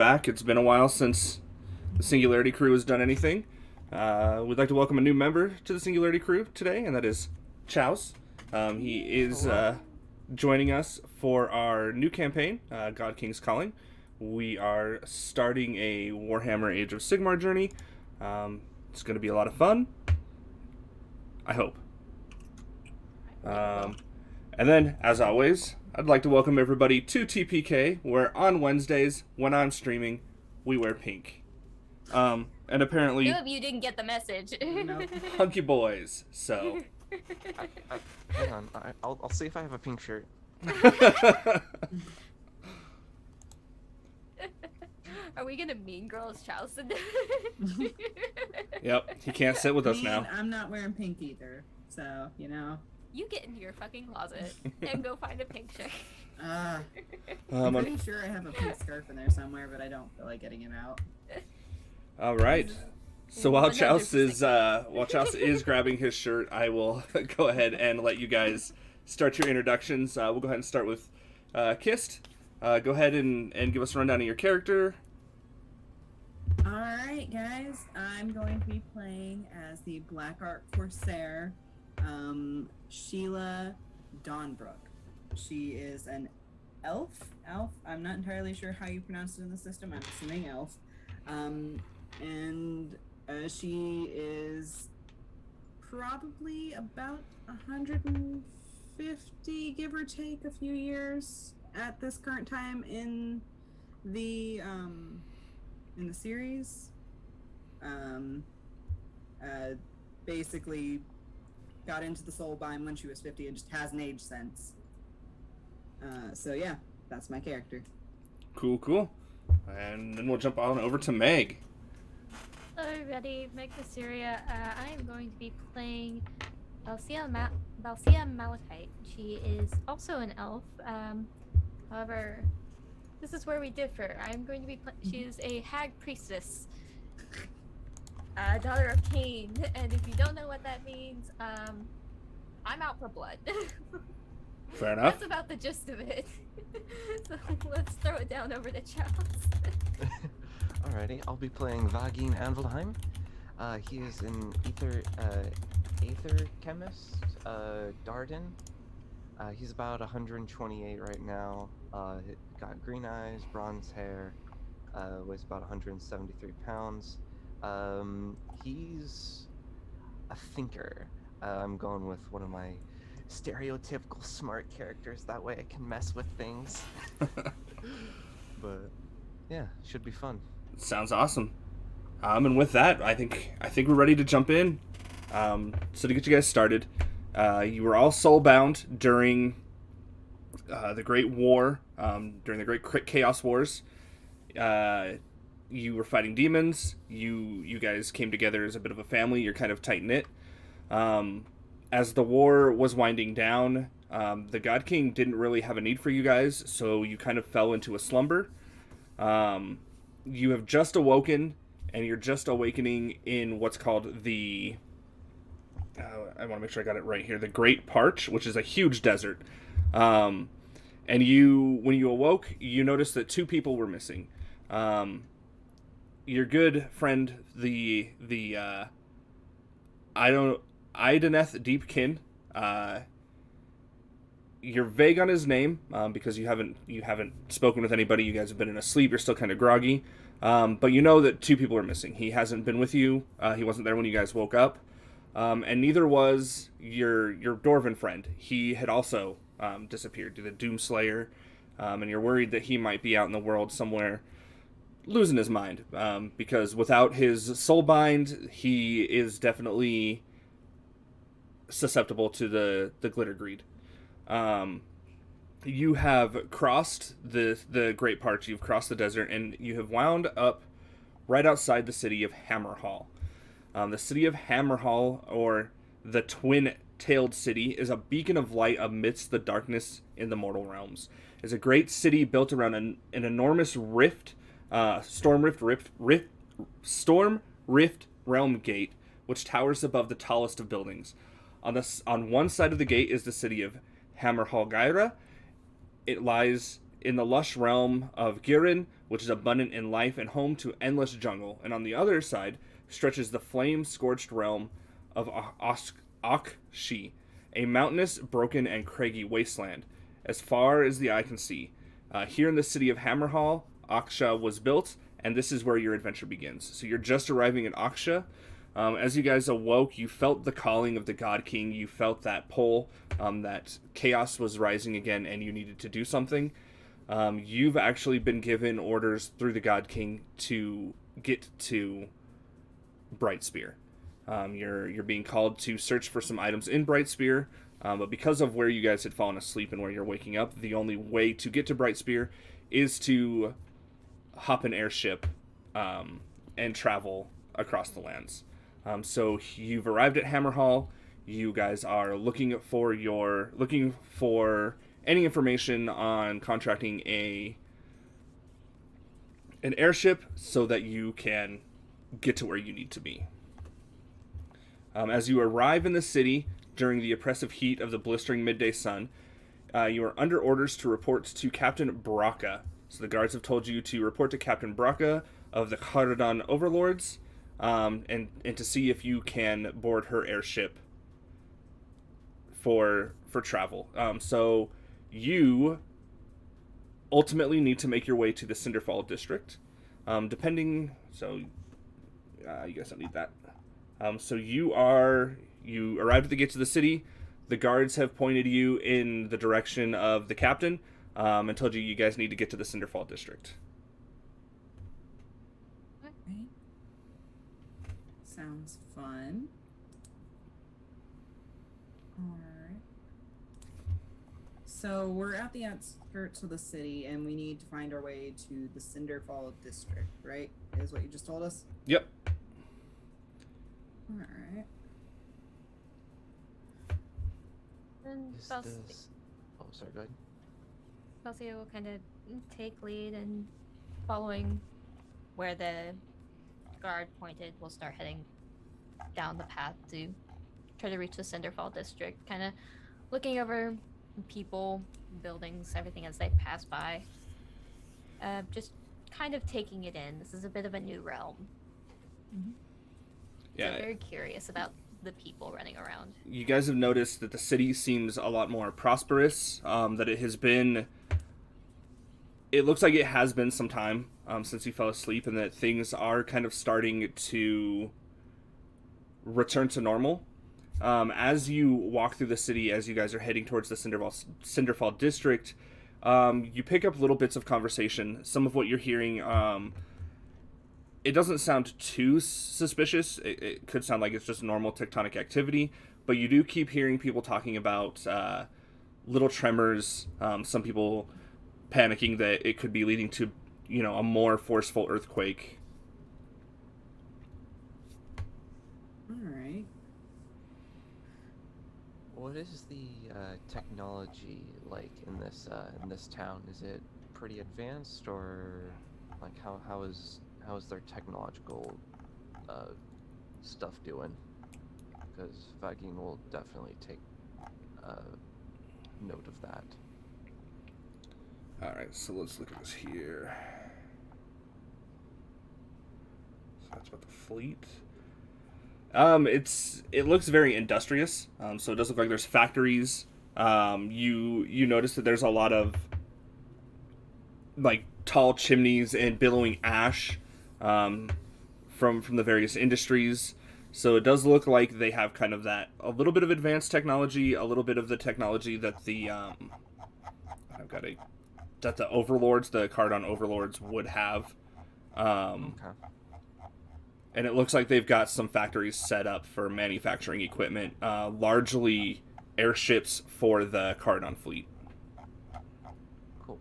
Back. It's been a while since the Singularity crew has done anything. We'd like to welcome a new member to the Singularity crew today, and that is Chaus. He is joining us for our new campaign, GodKing's Calling. We are starting a Warhammer Age of Sigmar journey. It's going to be a lot of fun. I hope. And then, as always, I'd like to welcome everybody to TPK, where on Wednesdays, when I'm streaming, we wear pink. And apparently... Two of you didn't get the message. No. Hunky boys, so... Hang on, I'll see if I have a pink shirt. Are we gonna mean girls Chaus? Yep, he can't sit with us now. I'm not wearing pink either, so, you know. You get into your fucking closet and go find a pink chick. I'm pretty sure I have a pink scarf in there somewhere, but I don't feel like getting it out. All right. So while Chaus is grabbing his shirt, I will go ahead and let you guys start your introductions. We'll go ahead and start with Kist. Go ahead and give us a rundown of your character. Alright, guys. I'm going to be playing as the Black Art Corsair, Sheila Dawnbrook. She is an elf. I'm not entirely sure how you pronounce it in the system. I'm assuming elf. And she is probably about 150, give or take a few years at this current time in the series. Basically got into the Soulbind when she was 50 and just hasn't aged since. So yeah, that's my character. Cool. And then we'll jump on over to Meg. Hello everybody, Meg Syria. I am going to be playing Balsia Malachite. She is also an elf. However, this is where we differ. I'm going to be she is a hag priestess, daughter of Cain, and if you don't know what that means, I'm out for blood. Fair enough. That's about the gist of it. So let's throw it down over to Chaus. Alrighty, I'll be playing Vagen Anvilheim. He is an Aether-Khemist, Duardin. He's about 128 right now. Got green eyes, bronze hair, weighs about 173 pounds. He's a thinker. I'm going with one of my stereotypical smart characters. That way I can mess with things. But yeah, should be fun. Sounds awesome. And with that, I think we're ready to jump in. So to get you guys started, you were all soulbound during the Great War, during the Great Chaos Wars. You were fighting demons. You guys came together as a bit of a family. You're kind of tight-knit. As the war was winding down, the God King didn't really have a need for you guys, so you kind of fell into a slumber. You have just awoken, and you're just awakening in what's called the... I want to make sure I got it right here. The Great Parch, which is a huge desert. And when you awoke, you noticed that two people were missing. Your good friend, the Ideneth Deepkin. You're vague on his name because you haven't spoken with anybody. You guys have been in a sleep. You're still kind of groggy, but you know that two people are missing. He hasn't been with you. He wasn't there when you guys woke up, and neither was your Dwarven friend. He had also disappeared to the Doomslayer, and you're worried that he might be out in the world somewhere, losing his mind. Because without his soulbind, he is definitely susceptible to the glitter greed. You have crossed the Great Parch, you've crossed the desert, and you have wound up right outside the city of Hammerhall. The city of Hammerhall, or the Twin-Tailed City, is a beacon of light amidst the darkness in the mortal realms. It's a great city built around an enormous storm rift realm gate, which towers above the tallest of buildings. On one side of the gate is the city of Hammerhall Gyra. It lies in the lush realm of Girin, which is abundant in life and home to endless jungle. And on the other side stretches the flame-scorched realm of Akshi, a mountainous, broken, and craggy wasteland, as far as the eye can see. Here in the city of Hammerhall, Aksha was built, and this is where your adventure begins. So you're just arriving at Aksha. As you guys awoke, you felt the calling of the God King. You felt that pull, that chaos was rising again, and you needed to do something. You've actually been given orders through the God King to get to Brightspear. You're being called to search for some items in Brightspear, but because of where you guys had fallen asleep and where you're waking up, the only way to get to Brightspear is to hop an airship and travel across the lands. So you've arrived at Hammerhall. You guys are looking for any information on contracting an airship so that you can get to where you need to be. As you arrive in the city during the oppressive heat of the blistering midday sun, you are under orders to report to Captain Braca. So the guards have told you to report to Captain Braca of the Kharadan Overlords, and to see if you can board her airship for travel. So you ultimately need to make your way to the Cinderfall district. You guys don't need that. So you arrived at the gates of the city. The guards have pointed you in the direction of the captain, and told you guys need to get to the Cinderfall district. Okay. Sounds fun. Alright. So we're at the outskirts of the city and we need to find our way to the Cinderfall district, right? Is what you just told us? Yep. Alright. Then Is Balsia this... Oh, sorry, go ahead. will kind of take lead, and following Where the guard pointed, we'll start heading down the path to try to reach the Cinderfall district. Kind of looking over people, buildings, everything as they pass by. Just kind of taking it in. This is a bit of a new realm. Yeah. So very curious about the people running around. You guys have noticed that the city seems a lot more prosperous, that it has been... It looks like it has been some time since you fell asleep, and that things are kind of starting to return to normal. As you walk through the city, as you guys are heading towards the Cinderfall district, you pick up little bits of conversation. Some of what you're hearing, it doesn't sound too suspicious. It could sound like it's just normal tectonic activity, but you do keep hearing people talking about little tremors, some people panicking that it could be leading to, a more forceful earthquake. Alright. What is the technology like in this town? Is it pretty advanced, or like how is their technological stuff doing? Because Vagen will definitely take note of that. Alright, so let's look at this here. So that's about the fleet. It looks very industrious. So it does look like there's factories. You notice that there's a lot of like tall chimneys and billowing ash from the various industries. So it does look like they have kind of a little bit of advanced technology, a little bit of the technology that the overlords, the Kharadan overlords would have. Okay. And it looks like they've got some factories set up for manufacturing equipment, largely airships for the Kharadan fleet. Cool.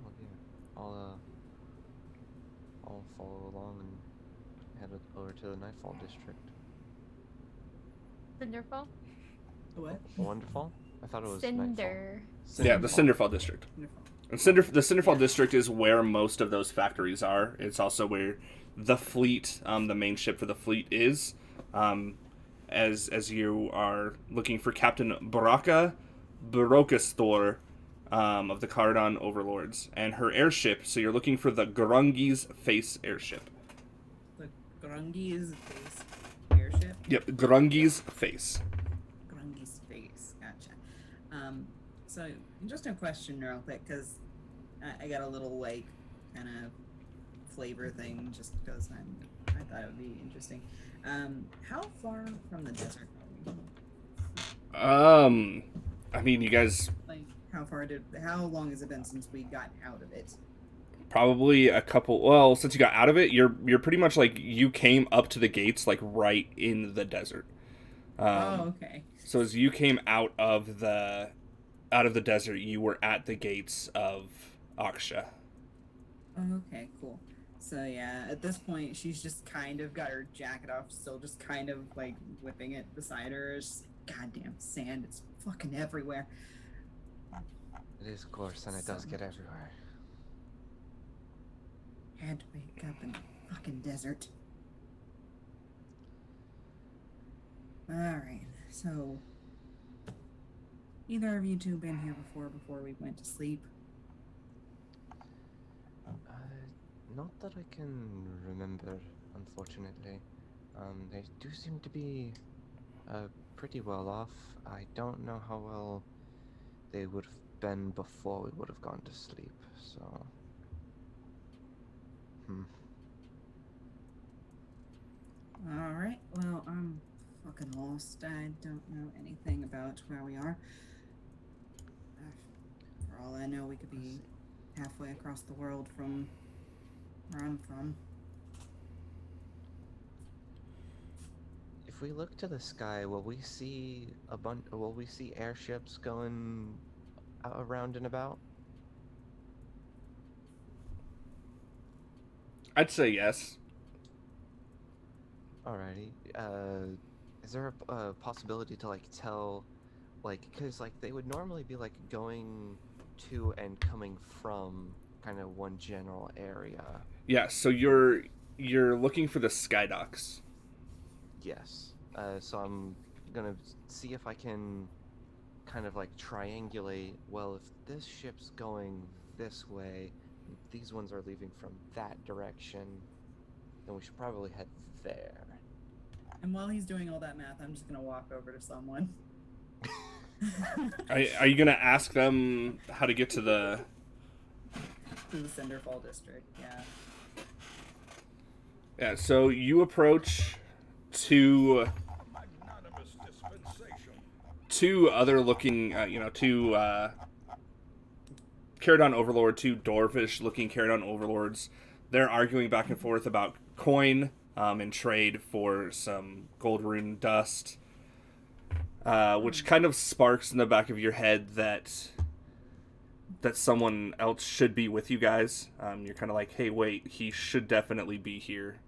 Well, yeah, I'll follow along and head over to the Nightfall district. Cinderfall? What? Wonderful. I thought it was Cinder. Nightfall. Yeah, the Cinderfall district. And the Cinderfall district is where most of those factories are. It's also where the fleet, the main ship for the fleet is. as you are looking for Captain Baraka Barokastor of the Cardon Overlords and her airship. So you're looking for the Grungi's Face airship. The Grungi's Face airship? Yep, Grungi's Face. Grungi's Face, gotcha. So just a question real quick, because I got a little, like, kind of flavor thing just because I thought it would be interesting. How far from the desert are we? I mean, you guys Like, how long has it been since we got out of it? probably a couple. Well, since you got out of it, you're pretty much like you came up to the gates like right in the desert. Okay. So as you came out of the desert, you were at the gates of Aksha. Okay, cool. So yeah, at this point, she's just kind of got her jacket off, still just kind of like whipping it beside her. It's goddamn sand, it's fucking everywhere. It is coarse and it does get everywhere. Had to wake up in the fucking desert. Alright, so either of you two been here before we went to sleep? Not that I can remember, unfortunately. They do seem to be pretty well off. I don't know how well they would have been before we would have gone to sleep, so... Alright, well, I'm fucking lost. I don't know anything about where we are. For all I know, we could be halfway across the world from where I'm from. If we look to the sky, will we see airships going around and about? I'd say yes. Alrighty. Is there a possibility to like tell, like, because like they would normally be like going to and coming from kind of one general area. Yeah. So you're looking for the skydocks. Yes. So I'm gonna see if I can kind of like triangulate. Well, if this ship's going this way, these ones are leaving from that direction, then we should probably head there. And while he's doing all that math, I'm just gonna walk over to someone. Are you gonna ask them how to get to the Cinderfall district? Yeah. Yeah. So you approach two other looking, two Caradon Overlord, two dwarfish looking Caradon Overlords. They're arguing back and forth about coin in trade for some gold rune dust, which kind of sparks in the back of your head that someone else should be with you guys. You're kind of like, hey, wait, he should definitely be here.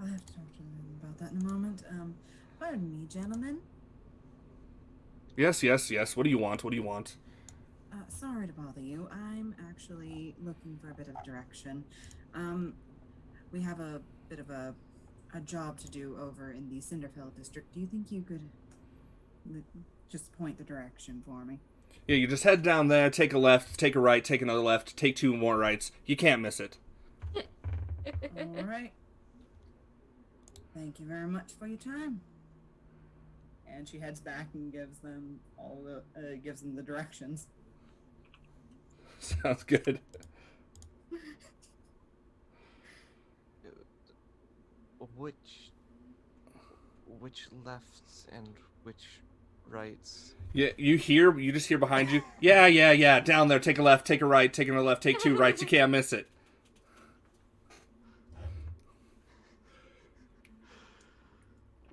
I'll have to talk to them about that in a moment. Pardon me, gentlemen. Yes. What do you want? Sorry to bother you. I'm actually looking for a bit of direction. We have a bit of a job to do over in the Cinderfell district. Do you think you could just point the direction for me? Yeah, you just head down there, take a left, take a right, take another left, take two more rights. You can't miss it. All right. Thank you very much for your time. And she heads back and gives them the directions. Sounds good. Which lefts and which rights? Yeah, you just hear behind you. Yeah. Down there, take a left, take a right, take another left, take two rights. You can't miss it.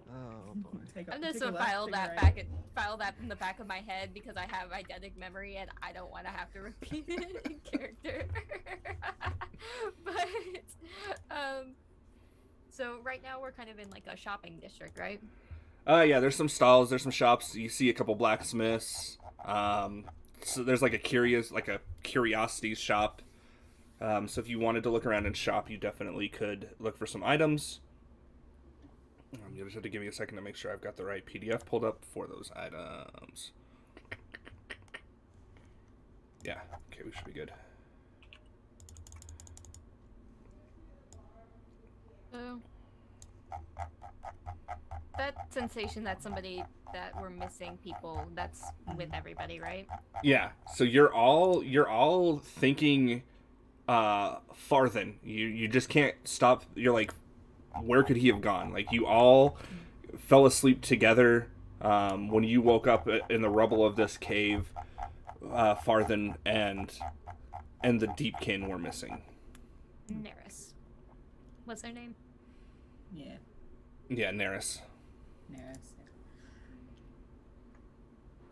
Oh boy. I'm just gonna file that in the back of my head because I have eidetic memory and I don't want to have to repeat it in character. But so right now we're kind of in like a shopping district, right? Yeah, there's some stalls, there's some shops. You see a couple blacksmiths. So there's like a curiosities shop. So if you wanted to look around and shop, you definitely could look for some items. You just have to give me a second to make sure I've got the right PDF pulled up for those items. Yeah, okay, we should be good. So, that sensation that we're missing people, that's with everybody, right? Yeah, so you're all thinking Fathren. You just can't stop. You're like, where could he have gone? Like, you all fell asleep together when you woke up in the rubble of this cave. Fathren and the Deepkin were missing. Neris. What's her name? Yeah. Yeah, Neris. Neris.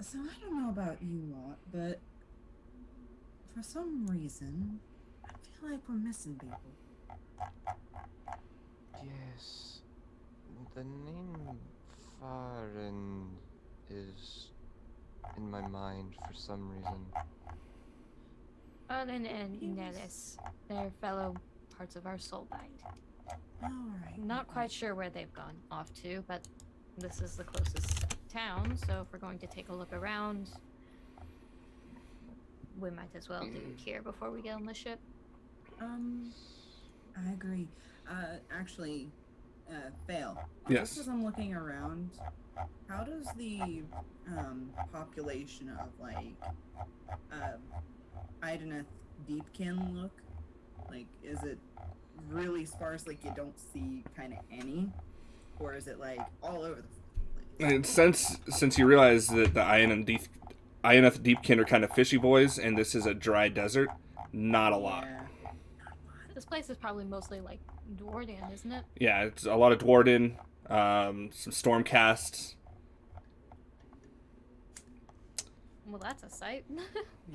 So I don't know about you lot, but for some reason, I feel like we're missing people. Yes. The name Fathren is in my mind for some reason. Odin and Neris. They're fellow parts of our soul bind. Alright. Not quite sure where they've gone off to, but this is the closest town, so if we're going to take a look around, we might as well do it here before we get on the ship. I agree. Actually, Fail. Yes. Just as I'm looking around, how does the population of like Ideneth Deepkin look? Like, is it really sparse, like you don't see kind of any, or is it like all over the place? And since you realize that the Ioneth Deepkin are kind of fishy boys, and this is a dry desert, not a lot. Yeah. This place is probably mostly like Duardin, isn't it? Yeah, it's a lot of Duardin, some Stormcasts. Well, that's a sight.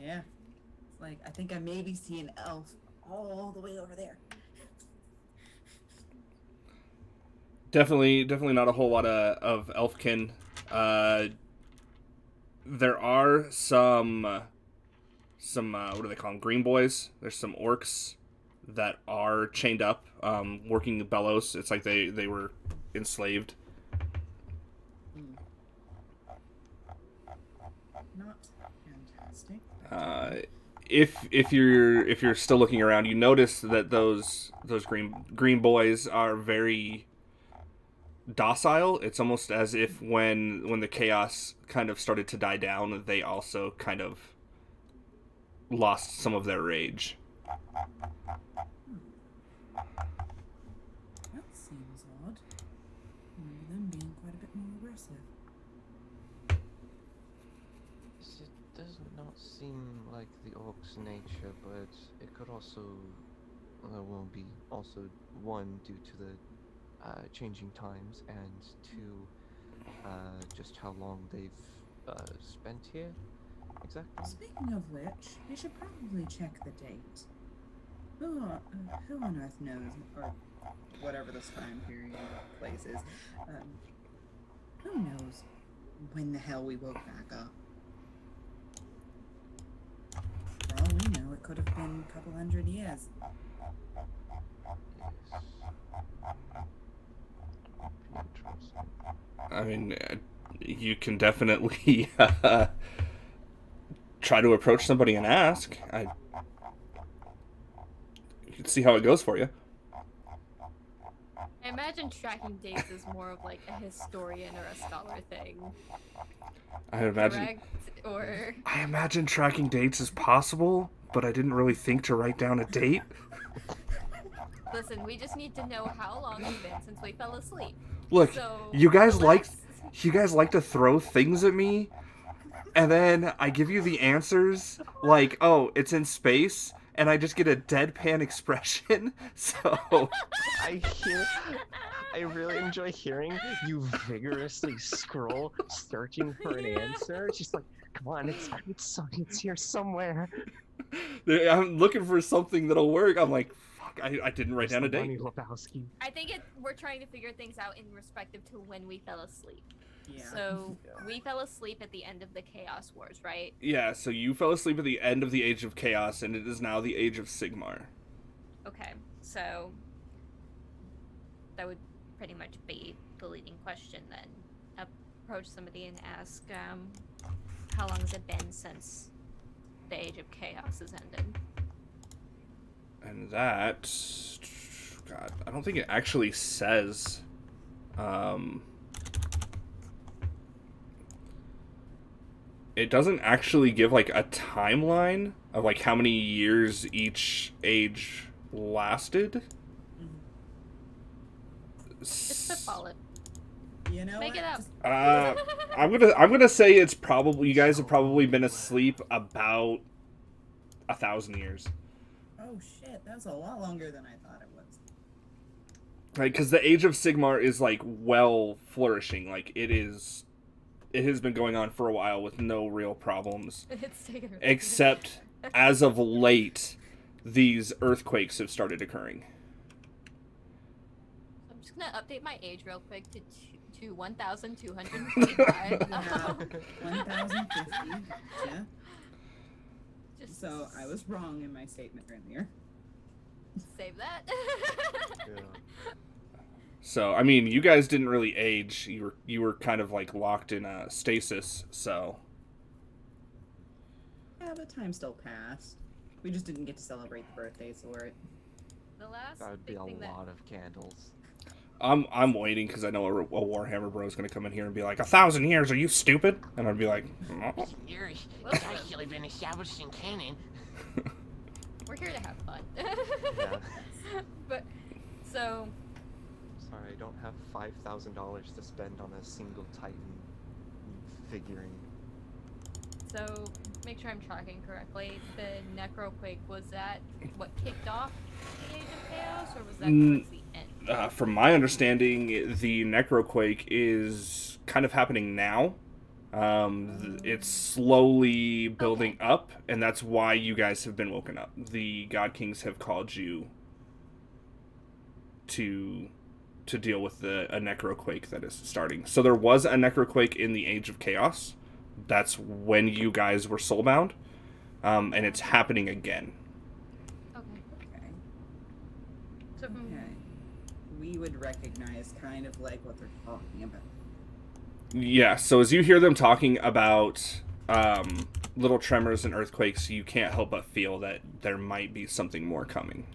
Yeah. It's like, I think I maybe see an elf all the way over there. Definitely not a whole lot of elfkin. There are some what do they call them? Green boys. There's some orcs that are chained up, working the bellows. It's like they were enslaved. Not fantastic. If you're still looking around, you notice that those green boys are very docile. It's almost as if when the chaos kind of started to die down, they also kind of lost some of their rage. That seems odd. Remember them being quite a bit more aggressive. It does not seem like the orc's nature, but it could also, be also one due to the changing times, and two, just how long they've spent here. Exactly. Speaking of which, we should probably check the date. Who on earth knows, or whatever this time period place is, who knows when the hell we woke back up? For all we know, it could have been a couple hundred years. Interesting. I mean, you can definitely try to approach somebody and ask. You can see how it goes for you. I imagine tracking dates is more of like a historian or a scholar thing. I imagine. Correct? Or I imagine tracking dates is possible, but I didn't really think to write down a date. listen, we just need to know how long it's been since we fell asleep. Look, So, you guys relax. like to throw things at me, and then I give you the answers like, oh, it's in space, and I just get a deadpan expression. So I really enjoy hearing you vigorously scroll, searching for an answer. It's just like, come on, it's here somewhere. I'm looking for something that'll work. I'm like, fuck, I didn't write down a Bunny date. Lebowski. I think we're trying to figure things out in respective to when we fell asleep. Yeah. So we fell asleep at the end of the Chaos Wars, right? Yeah, so you fell asleep at the end of the Age of Chaos, and it is now the Age of Sigmar. Okay, so that would pretty much be the leading question then. Approach somebody and ask, how long has it been since the Age of Chaos has ended? And that, God, I don't think it actually says. It doesn't actually give like a timeline of like how many years each age lasted. Just spitball it. You know Make what? it up. I'm gonna say it's probably, you guys have probably been asleep about 1,000 years. Oh shit, that's a lot longer than I thought it was. Right, because the Age of Sigmar is like well flourishing. Like it has been going on for a while with no real problems, It's taken a except as of late, these earthquakes have started occurring. I'm just gonna update my age real quick to 1,225. Yeah, 1,050. Yeah. Just So I was wrong in my statement earlier. save that. Yeah. So I mean, you guys didn't really age. You were kind of like locked in a stasis. So Yeah, but time still passed. We just didn't get to celebrate the birthdays for it. The last That would be big a thing that lot of candles. I'm waiting because I know a Warhammer bro is gonna come in here and be like, 1,000 years? Are you stupid? And I'd be like, "Oh." Years. Well, It's actually been established in canon. we're here to have fun. Yeah. But so Sorry, I don't have $5,000 to spend on a single Titan figurine. So, make sure I'm tracking correctly. The Necroquake, was that what kicked off the Age of Chaos, or was that towards the end? From my understanding, the Necroquake is kind of happening now. It's slowly building up, and that's why you guys have been woken up. The GodKings have called you to deal with a Necroquake that is starting. So there was a Necroquake in the Age of Chaos. That's when you guys were soulbound, and it's happening again. Okay. Okay. So from Okay. We would recognize kind of like what they're talking about. Yeah, so as you hear them talking about little tremors and earthquakes, you can't help but feel that there might be something more coming.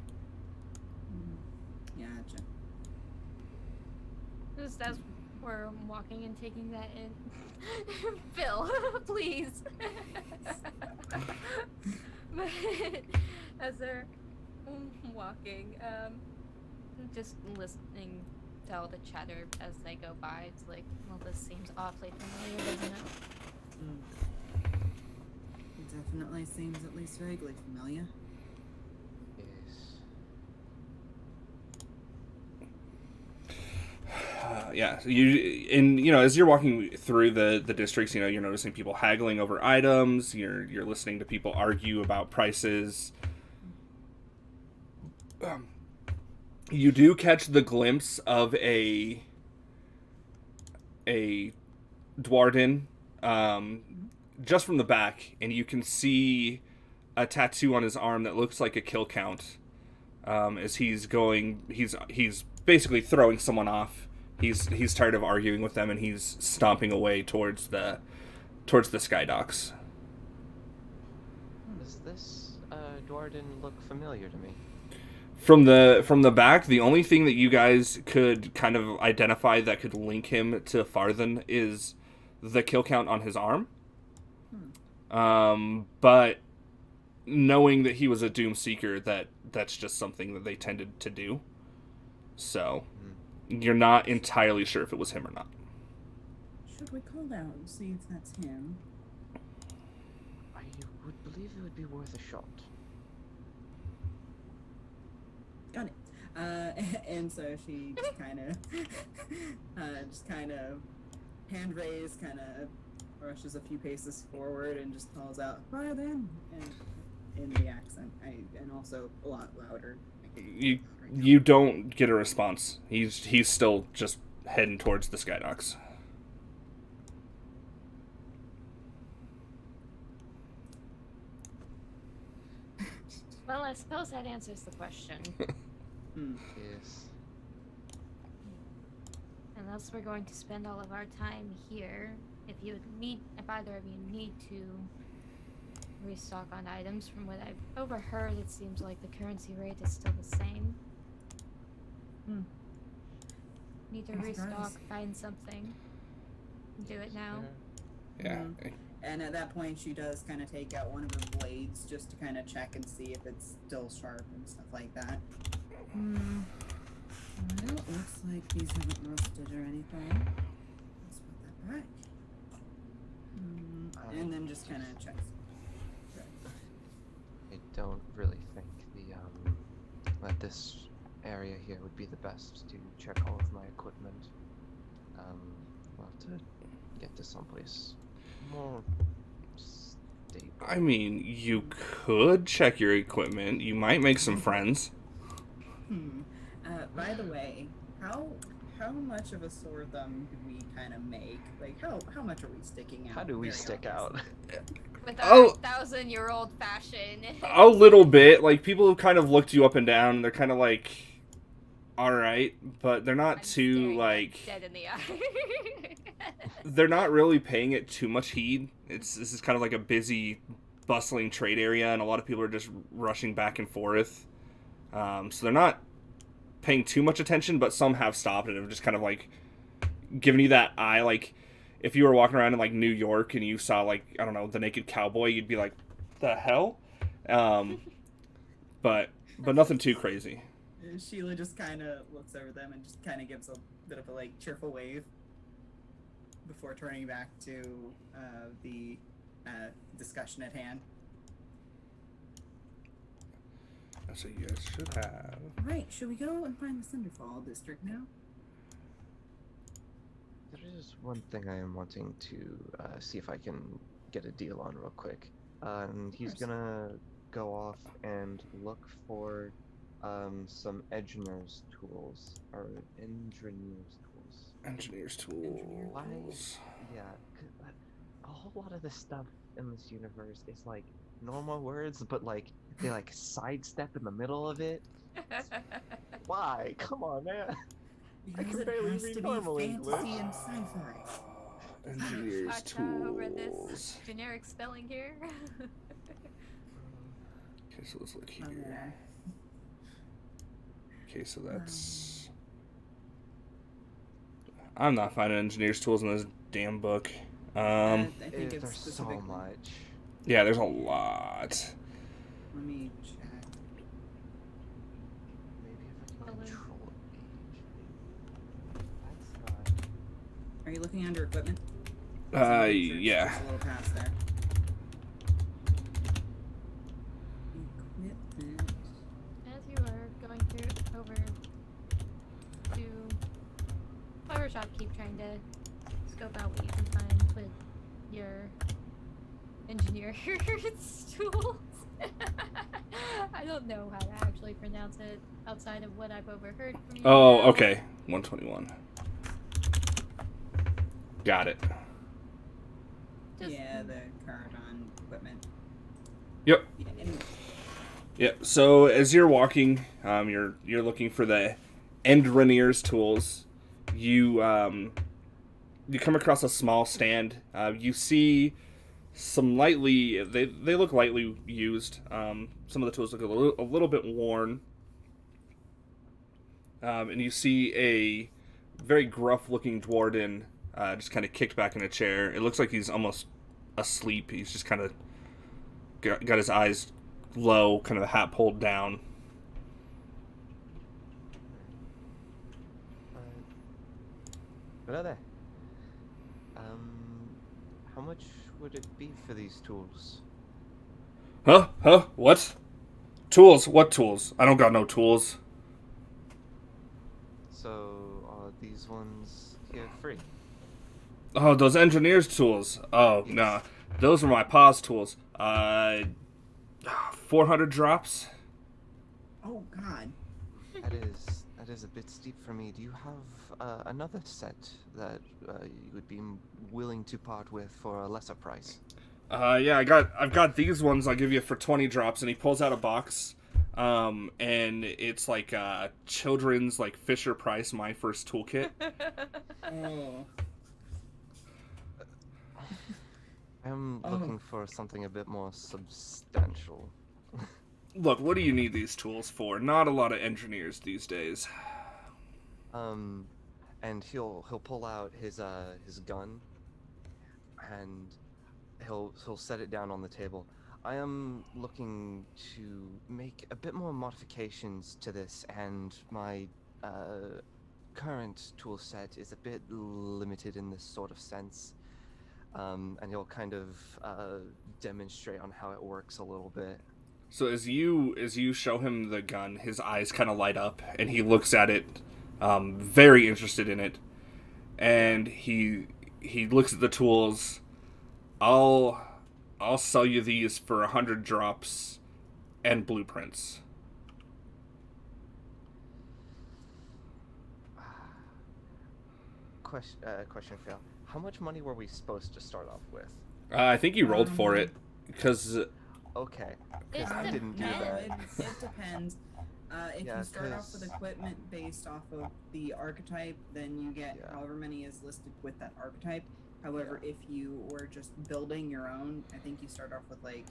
Gotcha. just as we're walking and taking that in, Phil, please. But as they're walking, just listening to all the chatter as they go by, it's like, well, this seems awfully familiar, doesn't it? It definitely seems at least vaguely familiar. Yes. Yeah, as you're walking through the districts, you're noticing people haggling over items. You're listening to people argue about prices. You do catch the glimpse of a Duardin, just from the back, and you can see a tattoo on his arm that looks like a kill count. As he's basically throwing someone off. He's tired of arguing with them, and he's stomping away towards the sky docks. Does this Duardin look familiar to me? From the back, the only thing that you guys could kind of identify that could link him to Fathren is the kill count on his arm. But knowing that he was a DoomSeeker, that's just something that they tended to do. So you're not entirely sure if it was him or not. Should we call out and see if that's him? I would believe it would be worth a shot. Got it. And so she just kind of hand raised, kind of rushes a few paces forward and just calls out, "Fire them!" And in the accent, and also a lot louder. You don't get a response. He's still just heading towards the sky docks. Well, Well, I suppose that answers the question. Yes. Unless we're going to spend all of our time here, if either of you need to restock on items, from what I've overheard, it seems like the currency rate is still the same. Need to I'm restock, surprised. find something. Do it now. Yeah. And at that point, she does kind of take out one of her blades just to kind of check and see if it's still sharp and stuff like that. Well, it looks like these haven't rusted or anything. Let's put that back. And then just kind of checks. I don't really think that this area here would be the best to check all of my equipment. We'll have to get to someplace more stable. I mean, you could check your equipment. You might make some friends. By the way, how much of a sore thumb do we kind of make? Like, how much are we sticking out? How do we very stick out? honestly? With Oh. our 1,000-year-old fashion. A little bit. Like, people have kind of looked you up and down. They're kind of like, all right, but they're not I'm too, staring like... dead in the eye. They're not really paying it too much heed. This is kind of like a busy, bustling trade area, and a lot of people are just rushing back and forth. So they're not paying too much attention, but some have stopped and have just kind of like giving you that eye. Like, if you were walking around in like New York and you saw like, I don't know, the naked cowboy, you'd be like, the hell? But nothing too crazy. Sheila just kind of looks over them and just kind of gives a bit of a like cheerful wave before turning back to the discussion at hand. So you guys should have... Right, should we go and find the Cinderfall district now? There is one thing I am wanting to see if I can get a deal on real quick. He's course. gonna go off and look for some engineer's tools, or engineer's tools. Engineer's tools. Why? Yeah, 'cause a whole lot of the stuff in this universe is like normal words, but like they like sidestep in the middle of it. Why? Come on, man. Because can it barely has read to be normal fantasy English. and sci-fi. Engineer's Gotcha over this tools. generic spelling here. Okay, so let's look Oh, here. Okay, so that's... I'm not finding engineer's tools in this damn book. I think it's There's so specific. much. Yeah, there's a lot. Let me check. Maybe if I can Well, then- control it. That's not. Are you looking under equipment? Yeah. Just a little past there. Equipment. As you are going through over to flower shop, keep trying to scope out what you can find with your engineer's tools. I don't know how to actually pronounce it outside of what I've overheard from you. Oh, now. okay. 121. Got it. Just- Yeah, the card on equipment. Yep. Yeah, anyway. Yep. So as you're walking, you're looking for the Endrinier's tools. You come across a small stand. You see some lightly. They look lightly used. Some of the tools look a little bit worn. And you see a very gruff-looking Duardin just kind of kicked back in a chair. It looks like he's almost asleep. He's just kind of got his eyes low, kind of the hat pulled down. Brother, how much would it be for these tools? Huh? What? Tools? What tools? I don't got no tools. So, are these ones here free? Oh, those engineer's tools. Oh, nah. Those were my pa's tools. 400 drops? Oh God. That is a bit steep for me. Do you have another set that you would be willing to part with for a lesser price? Yeah, I've got these ones I'll give you for 20 drops, and he pulls out a box and it's like children's like Fisher Price My First Toolkit. Oh. I'm Oh. looking for something a bit more substantial. Look, what do you need these tools for? Not a lot of engineers these days. And he'll pull out his gun, and he'll set it down on the table. I am looking to make a bit more modifications to this, and my current tool set is a bit limited in this sort of sense. And he'll kind of demonstrate on how it works a little bit. So as you show him the gun, his eyes kind of light up, and he looks at it, very interested in it, and he looks at the tools. I'll sell you these for 100 drops and blueprints. Question, Phil. How much money were we supposed to start off with? I think you rolled for it, because Okay, It because I didn't do that. It depends. If Yeah, you start off with 'cause- equipment based off of the archetype, then you get Yeah. however many is listed with that archetype. However, if you were just building your own, I think you start off with like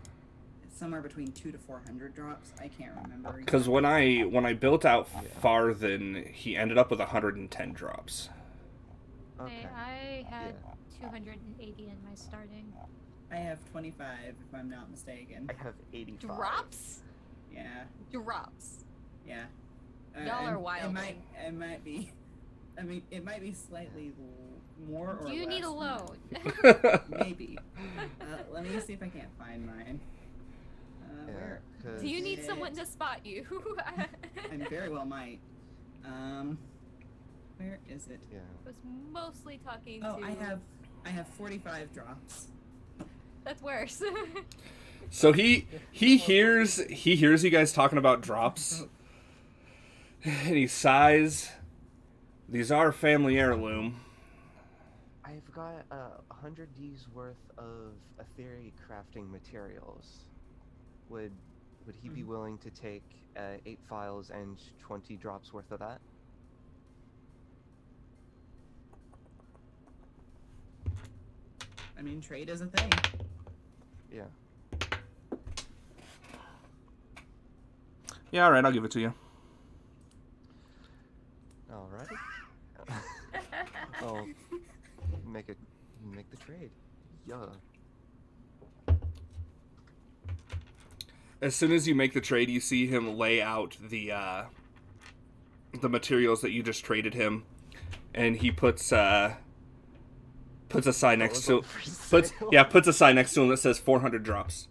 somewhere between 200 to 400 drops. I can't remember. because when I built out Yeah. Farthen, he ended up with 110 drops. Okay. I had Yeah. 280 in my starting. I have 25, if I'm not mistaken. I have 85. Drops? Yeah, Drops. yeah. Y'all are and wild. It might be. I mean, it might be slightly more or Do you less need a than loan? that. Maybe. Let me see if I can't find mine. Yeah, Where? 'cause- Do you need Shit. someone to spot you? I very well might. Where is it? Yeah. was mostly talking Oh, to. I have 45 drops. That's worse. So he hears you guys talking about drops, and he sighs. These are family heirloom. I've got 100 D's worth of Aether crafting materials. Would he be willing to take 8 files and 20 drops worth of that? I mean, trade is a thing. Yeah. Yeah, all right, I'll give it to you. Alrighty. I'll make the trade. Yeah. As soon as you make the trade, you see him lay out the materials that you just traded him, and he puts a sign next to puts a sign next to him that says 400 drops.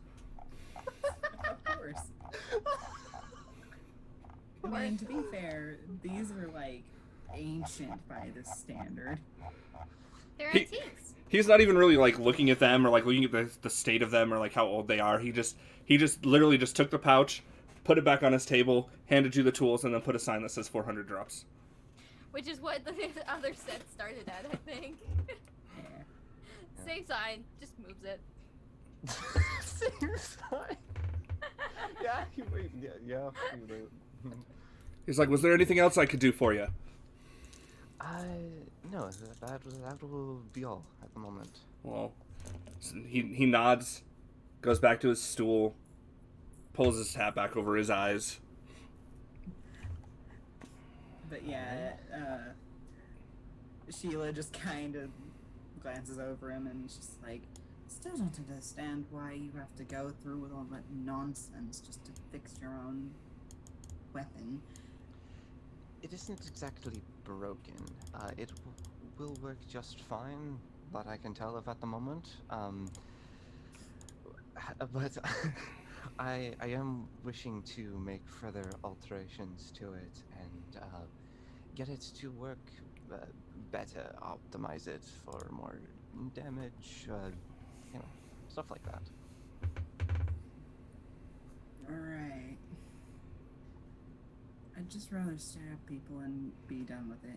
Of course. I mean, to be fair, these are like ancient by this standard. They're He- antiques. He's not even really like looking at them or like looking at the state of them or like how old they are. He just literally just took the pouch, put it back on his table, handed you the tools, and then put a sign that says 400 drops. Which is what the other set started at, I think. Yeah. Same sign, just moves it. Same sign. Yeah. Yeah. He's like, "Was there anything else I could do for you?" No, that will be all at the moment. Well, he nods, goes back to his stool, pulls his hat back over his eyes. But yeah, Sheila just kind of glances over him and is just like, still don't understand why you have to go through with all that nonsense just to fix your own weapon. It isn't exactly broken. It will work just fine, but I can tell of at the moment. But I am wishing to make further alterations to it and get it to work better, optimize it for more damage, stuff like that. Alright. I'd just rather stab people and be done with it.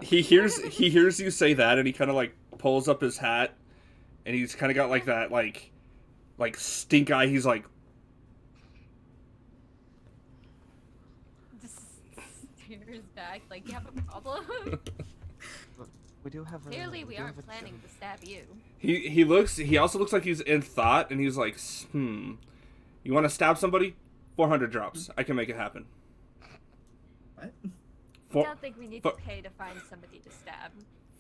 He hears you say that, and he kind of like pulls up his hat, and he's kind of got like that like like stink eye. He's like, Just stares back like, you have a problem? But we do have. Clearly, we do aren't have a planning to stab you. he also looks like he's in thought, and he's like, you want to stab somebody? 400 drops. I can make it happen. What? I don't think we need to pay to find somebody to stab.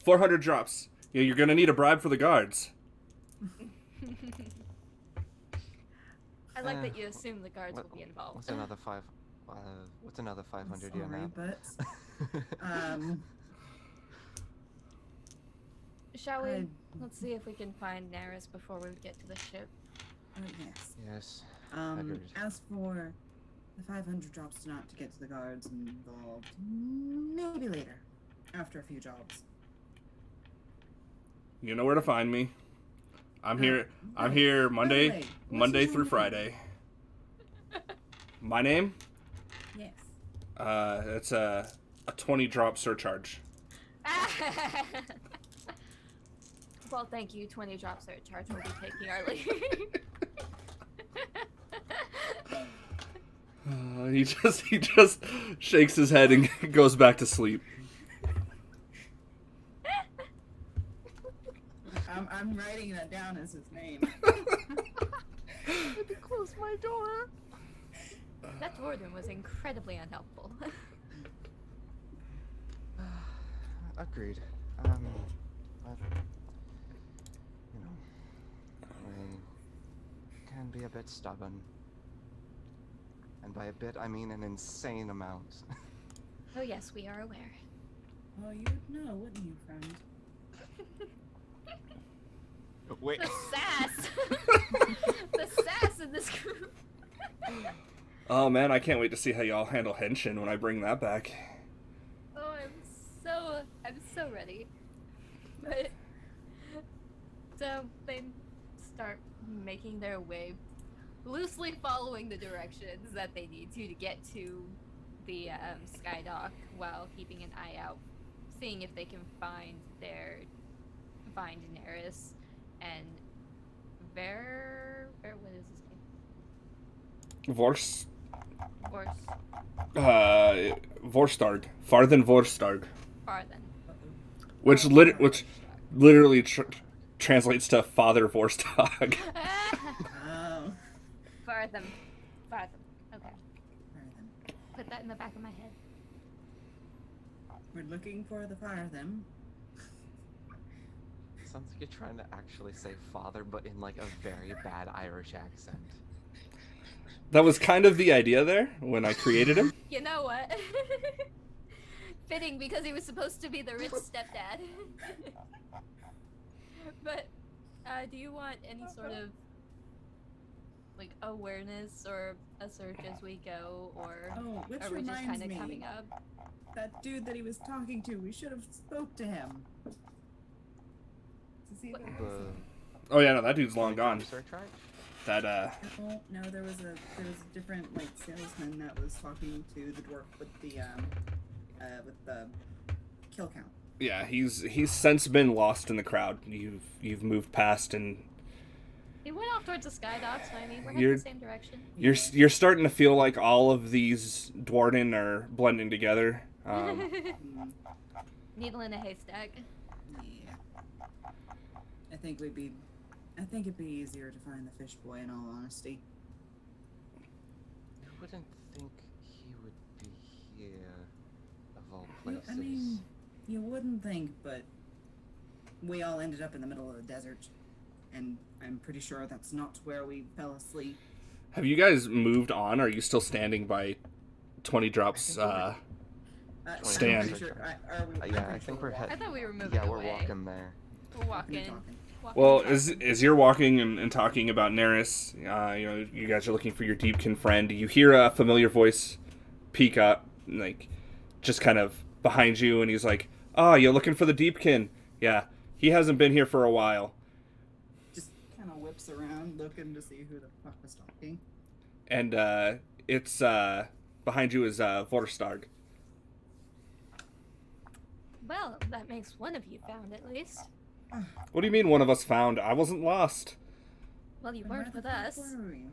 400 drops. Yeah, you're gonna need a bribe for the guards. I like that you assume the guards will be involved. What's another 500 yen Sorry, now? but Shall we? I- Let's see if we can find Naris before we get to the ship. yes. Yes. Um, as for the 500 drops not to get to the guards involved, maybe later, after a few jobs. You know where to find me. I'm here By Monday the way, what's Monday your through name? Friday. My name? Yes. It's a 20 drop surcharge. Well, thank you. 20 drop surcharge will be taking our leave. He just shakes his head and goes back to sleep. I'm writing that down as his name. Let me close my door. That Duardin was incredibly unhelpful. Agreed. But, you know, I can be a bit stubborn. And by a bit, I mean an insane amount. Oh yes, we are aware. Well, you would know, wouldn't you, friend? Wait. The sass! The sass in this group! Oh man, I can't wait to see how y'all handle Henshin when I bring that back. Oh, I'm so ready. But so they start making their way, loosely following the directions that they need to get to the sky dock, while keeping an eye out, seeing if they can find Daenerys and what is his name? Volstarg. Fathren Volstarg. Farthen. Which literally translates to Father Volstarg. Oh. Farthen. Okay. Fire them. Put that in the back of my head. We're looking for the fire them. Sounds like you're trying to actually say father, but in like a very bad Irish accent. That was kind of the idea there when I created him. You know what? Fitting, because he was supposed to be the rich stepdad. But do you want any sort of like awareness or a search as we go, or Oh, which are we just reminds kind of me, coming up? that dude that he was talking to, we should have spoke to him. To see if it was him. Oh yeah, no, that dude's long gone. Surcharge? That No, there was a different like salesman that was talking to the dwarf with the kill count. yeah, he's since been lost in the crowd. You've moved past, and He went off towards the sky dock, so I mean, we're heading You're- the same direction. you're starting to feel like all of these Duardin are blending together. Needle in a haystack. Yeah. I think it'd be easier to find the fish boy, in all honesty. I wouldn't think he would be here, of all You- places. I mean, you wouldn't think, but we all ended up in the middle of the desert, and I'm pretty sure that's not where we fell asleep. Have you guys moved on? Or are you still standing by 20 drops? I'm Stand. pretty sure, are we, I'm Yeah, pretty I think sure we're I heading. thought we were moving Yeah, we're away. walking there. We're walking. talking. Well, and as talking. you're walking and talking about Neris, you guys are looking for your Deepkin friend. You hear a familiar voice peek up, like, just kind of behind you, and he's like, "Oh, you're looking for the Deepkin? Yeah, he hasn't been here for a while." Just kind of whips around looking to see who the fuck was talking. And it's behind you is Volstarg. Well, that makes one of you found at least. What do you mean one of us found? I wasn't lost. Well, you Then why weren't the with fuck us. were you?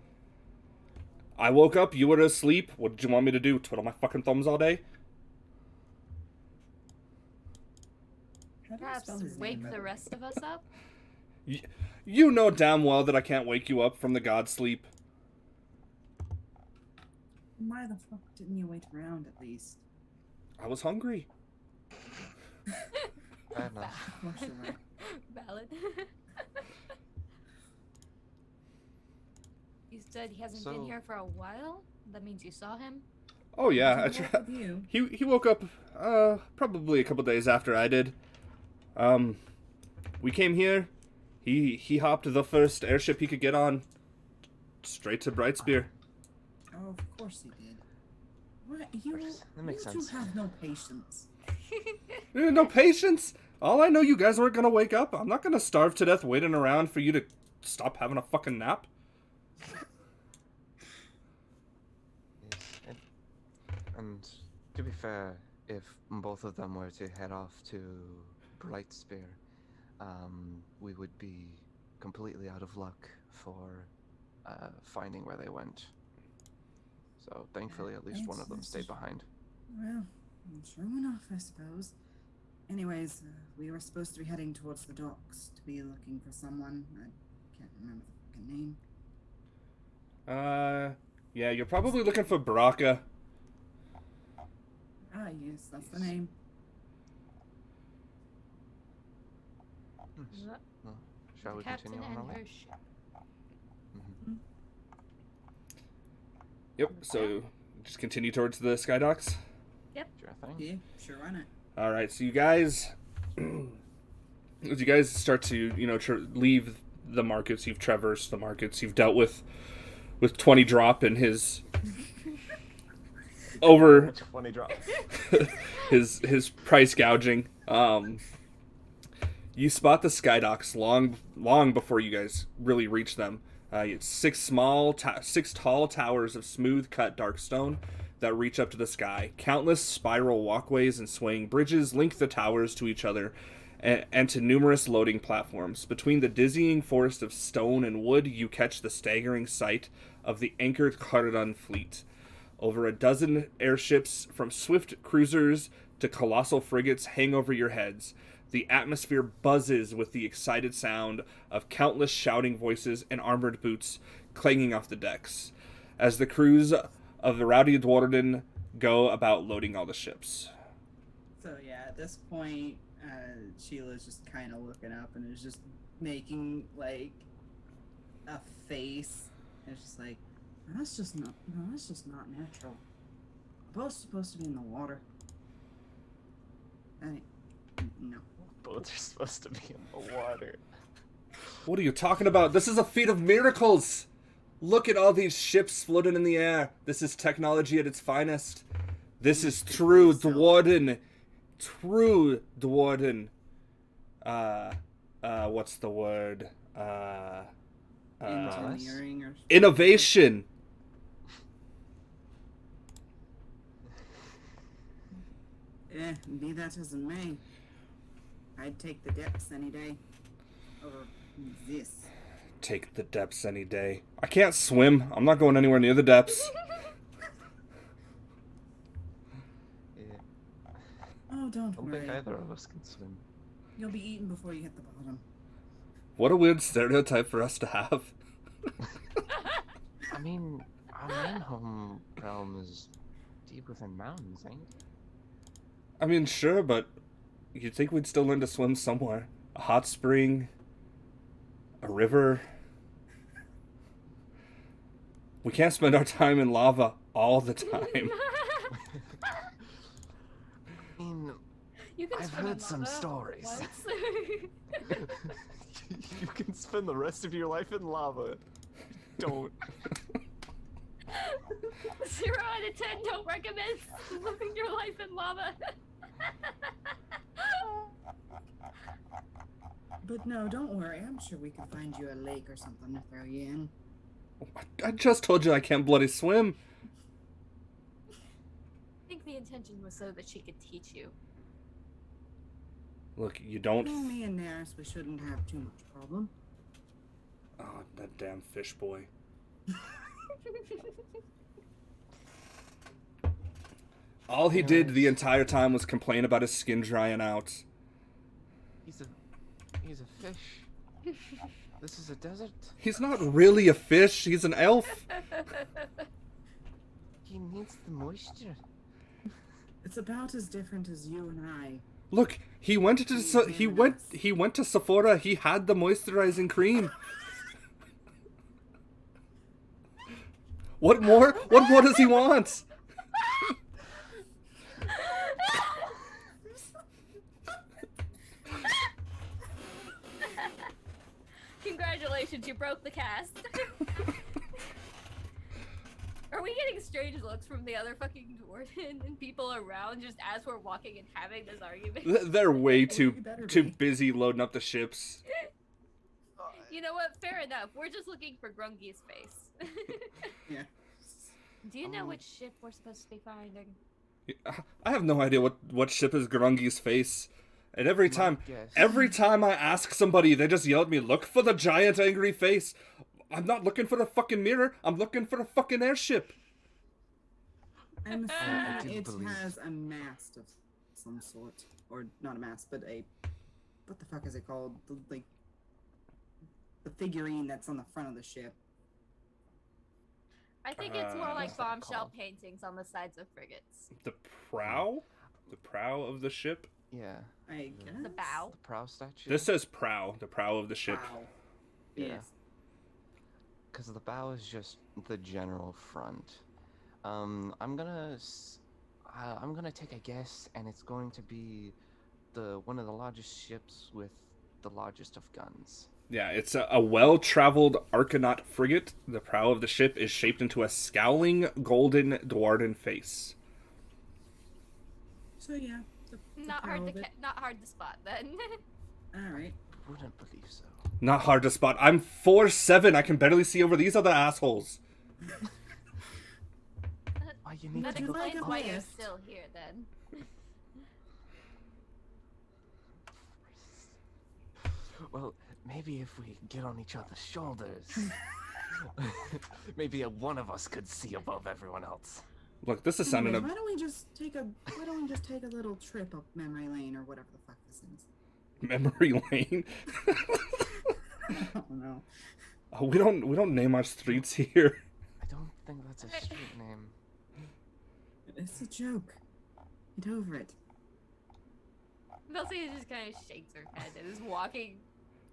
I woke up, you were asleep. What did you want me to do? Twiddle my fucking thumbs all day? How do you Perhaps spell his wake name, the by rest of us up? You know damn well that I can't wake you up from the god sleep. Why the fuck didn't you wait around at least? I was hungry. Fair enough. Of course you were. Valid. You said he hasn't been So- here for a while? That means you saw him? Oh yeah, Did he walk with you? he woke up probably a couple days after I did. We came here. He hopped the first airship he could get on, straight to Brightspear. Oh, of course he did. What? You, That makes you sense. two have no patience. No patience. All I know, you guys weren't gonna wake up. I'm not gonna starve to death waiting around for you to stop having a fucking nap. Yes, and to be fair, if both of them were to head off to Brightspear, we would be completely out of luck for finding where they went. So thankfully, at least one of them stayed behind. Well, true enough, I suppose. Anyways, we were supposed to be heading towards the docks to be looking for someone. I can't remember the fucking name. Yeah, you're probably looking for Baraka. Ah, yes, that's the name. Nice. The Well, shall we captain continue on our and way? her ship. Mhm. Yep. So just continue towards the sky docks. Sure thing. Yeah, sure, why not? All right. So you guys, as you guys start to leave the markets, you've traversed the markets, you've dealt with 20 drop and his over 20 drops. his price gouging. You spot the skydocks long before you guys really reach them. It's six tall towers of smooth cut dark stone that reach up to the sky. Countless spiral walkways and swaying bridges link the towers to each other and to numerous loading platforms. Between the dizzying forest of stone and wood, you catch the staggering sight of the anchored Cardan fleet. Over a dozen airships, from swift cruisers to colossal frigates, hang over your heads. The atmosphere buzzes with the excited sound of countless shouting voices and armored boots clanging off the decks, as the crews of the rowdy Duardin go about loading all the ships. So yeah, at this point, Sheila's just kind of looking up and is just making like a face, and it's just like, that's just not natural. Both supposed to be in the water. No. Both are supposed to be in the water. What are you talking about? This is a feat of miracles! Look at all these ships floating in the air. This is technology at its finest. This is true Duardin. True Duardin. What's the word? Engineering or Innovation. Be that as it may. I'd take the depths any day over this. Take the depths any day. I can't swim. I'm not going anywhere near the depths. Yeah. Oh, I don't don't worry. think either of us can swim. You'll be eaten before you hit the bottom. What a weird stereotype for us to have. I mean, our main home realm is deep within mountains, ain't it? I mean, sure, but you'd think we'd still learn to swim somewhere. A hot spring, a river. We can't spend our time in lava all the time. I mean, You can I've swim in heard some lava stories. once. You can spend the rest of your life in lava. Don't. 0 out of 10 don't recommend living your life in lava. But no, don't worry. I'm sure we can find you a lake or something to throw you in. I just told you I can't bloody swim. I think the intention was so that she could teach you. Look, you don't... Well, me and Naris, we shouldn't have too much problem. Oh, that damn fish boy. All he did the entire time was complain about his skin drying out. He's a fish. This is a desert. He's not really a fish. He's an elf. He needs the moisture. It's about as different as you and I. Look, he went to Sephora. He had the moisturizing cream. What more? What more does he want? Congratulations, you broke the cast. Are we getting strange looks from the other fucking Duardin and people around just as we're walking and having this argument? They're way too busy loading up the ships. You know what? Fair enough. We're just looking for Grungy's face. Yeah. Do you know which ship we're supposed to be finding? I have no idea what ship is Grungy's face. And every time I ask somebody, they just yell at me, look for the giant angry face. I'm not looking for the fucking mirror. I'm looking for the fucking airship. I'm assuming it believe. has a mast of some sort. Or not a mast, but a... What the fuck is it called? The figurine that's on the front of the ship. I think it's more like What's that bombshell called? paintings on the sides of frigates. The prow? The prow of the ship? Yeah. I guess? The bow. The prow statue. This says prow, the prow of the ship. Wow. Yeah. Yes. Because the bow is just the general front. I'm gonna take a guess, and it's going to be one of the largest ships with the largest of guns. Yeah, it's a well-traveled Arcanaut frigate. The prow of the ship is shaped into a scowling golden Duardin face. So yeah. Not hard to spot then. Alright. Wouldn't believe so. Not hard to spot. I'm 4'7". I can barely see over these other assholes. Oh, you need That to look explains why you're list. still here then. Well, maybe if we get on each other's shoulders, maybe one of us could see above everyone else. Look, this is sounding Why don't we just take a little trip up memory lane or whatever the fuck this is? memory lane. I don't know. Oh, we don't name our streets here. I don't think that's a street name. It's a joke. Get over it. Velcia just kind of shakes her head and is walking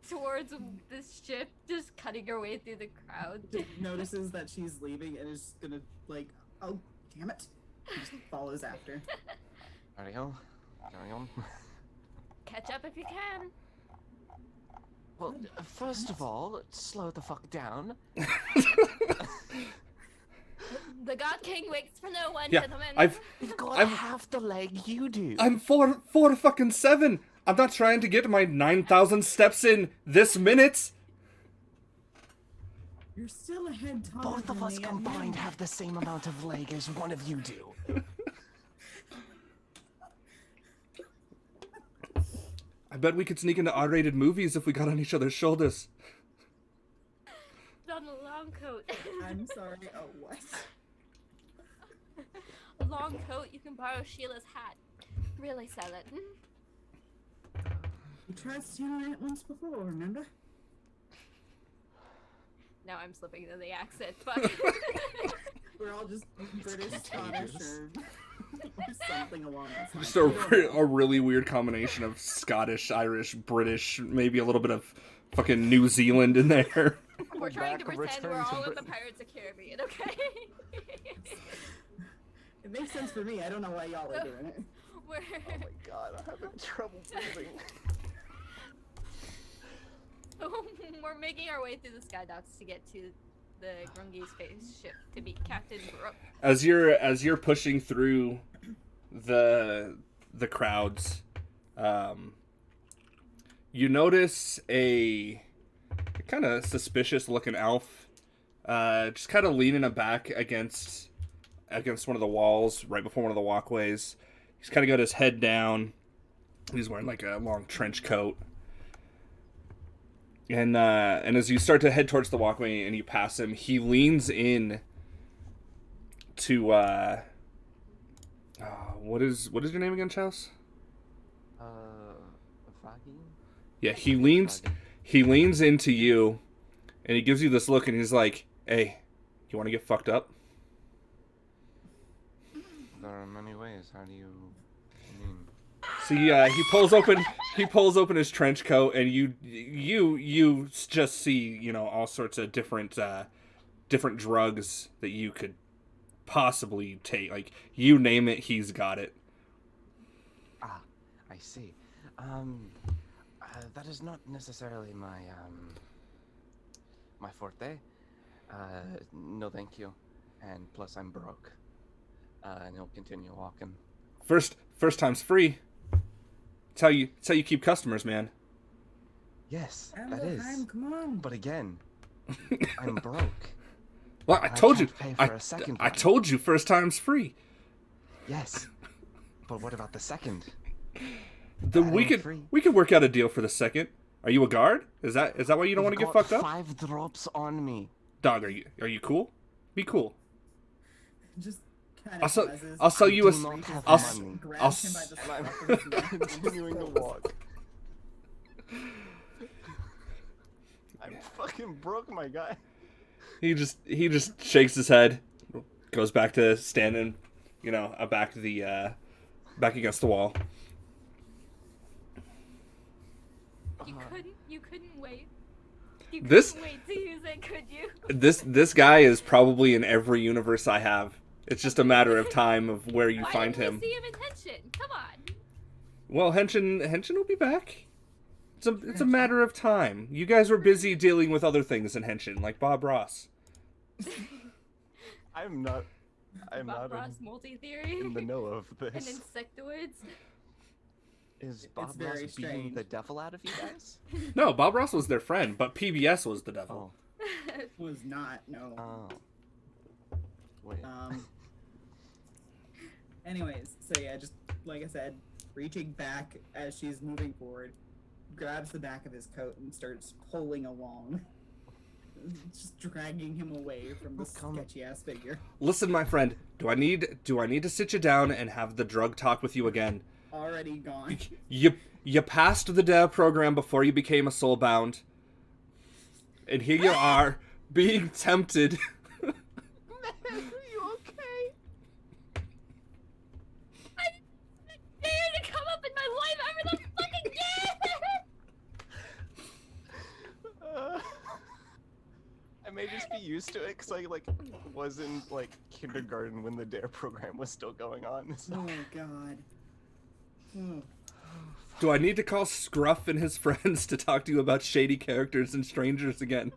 towards this ship, just cutting her way through the crowd. Just notices that she's leaving and is gonna like, oh damn it, and just follows after. Carry on. Carry on. Catch up if you can. Well, first of all, slow the fuck down. The God King waits for no one, Yeah, gentlemen. You've got I'm- half the leg you do. I'm 4'7". I'm not trying to get my 9,000 steps in this minute. You're still a head taller Both of than us me, combined have the same amount of leg as one of you do. I bet we could sneak into R-rated movies if we got on each other's shoulders. On a long coat. I'm sorry. Oh what? A long coat, you can borrow Sheila's hat. Really sell it. You tried stealing it once before, remember? Now I'm slipping into the accent. Fuck. We're all just British, Scottish, or something along those lines. Just a really weird combination of Scottish, Irish, British, maybe a little bit of fucking New Zealand in there. We're trying to back, pretend return we're to all in the Britain. Pirates of Caribbean, okay? It makes sense for me. I don't know why y'all are doing it. We're God, I'm having trouble breathing. we're making our way through the sky docks to get to the Grungy spaceship to meet Captain Brooke. As you're pushing through the crowds, you notice a kind of suspicious looking elf, just kind of leaning back against one of the walls right before one of the walkways. He's kind of got his head down. He's wearing like a long trench coat. And as you start to head towards the walkway and you pass him, he leans in to what is your name again, Chaus? Vagen? Yeah, he leans into you, and he gives you this look, and he's like, "Hey, you want to get fucked up?" There are many ways. How do you mean? See, he pulls open his trench coat, and you just see, all sorts of different drugs that you could possibly take. Like, you name it, he's got it. Ah, I see. That is not necessarily my forte. No, thank you. And plus, I'm broke. And he'll continue walking. First time's free. It's how you keep customers, man. Yes, that Anvilheim, is. come on. But again, I'm broke. Well, I told you. Can't pay for a second I one. told you first time's free. Yes, but what about the second? We ain't free. could work out a deal for the second. Are you a guard? Is that why you don't want to get fucked up? 5 drops on me. Dog, are you cool? Be cool. Just kind I'll of sell, pauses, I'll sell you a. do not have I'll, money. grabs him by the And I'm scruff of his neck, and just continuing to pulls. walk. I'm fucking broke, my guy. he just shakes his head, goes back to standing, back against the wall. You couldn't wait. You This- couldn't wait to use it, could you? This guy is probably in every universe I have. It's just a matter of time of where you Why find didn't him. we see him in Henshin? Come on. Well, Henshin will be back. It's a matter of time. You guys were busy dealing with other things in Henshin, like Bob Ross. I'm not Bob Ross multi-theory in the know of and this. insectoids. Is Bob very Ross beating strange. the devil out of you guys? No, Bob Ross was their friend, but PBS was the devil. Was not, no. Oh. Wait. Anyways, so yeah, just like I said, reaching back as she's moving forward, grabs the back of his coat and starts pulling along, just dragging him away from the sketchy ass figure. Listen, my friend, do I need to sit you down and have the drug talk with you again? Already gone. You passed the dev program before you became a soulbound, and here you are being tempted. Are you okay? I didn't dare to come up in my life ever the fucking again! I may just be used to it because I was in kindergarten when the DARE program was still going on. So. Oh god. Oh. Do I need to call Scruff and his friends to talk to you about shady characters and strangers again?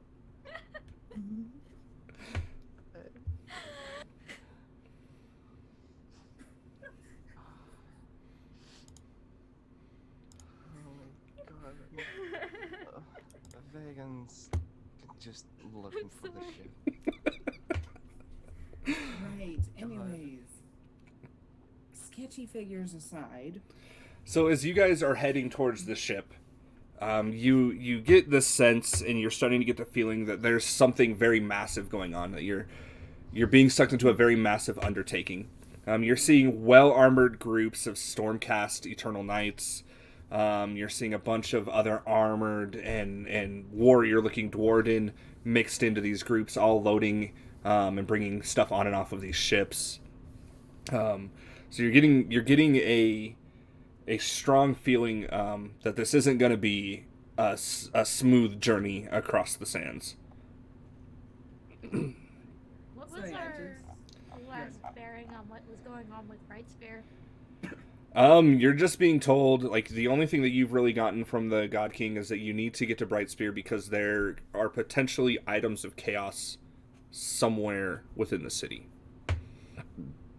Vagen's just looking for the ship. Right. Anyways, sketchy figures aside. So as you guys are heading towards the ship, you get this sense, and you're starting to get the feeling that there's something very massive going on. That you're being sucked into a very massive undertaking. You're seeing well-armored groups of Stormcast Eternal Knights. You're seeing a bunch of other armored and warrior-looking Duardin mixed into these groups, all loading and bringing stuff on and off of these ships. So you're getting a strong feeling that this isn't going to be a smooth journey across the sands. What was So, yeah, our last bearing on what was going on with Brightspear? You're just being told, the only thing that you've really gotten from the God King is that you need to get to Brightspear because there are potentially items of chaos somewhere within the city.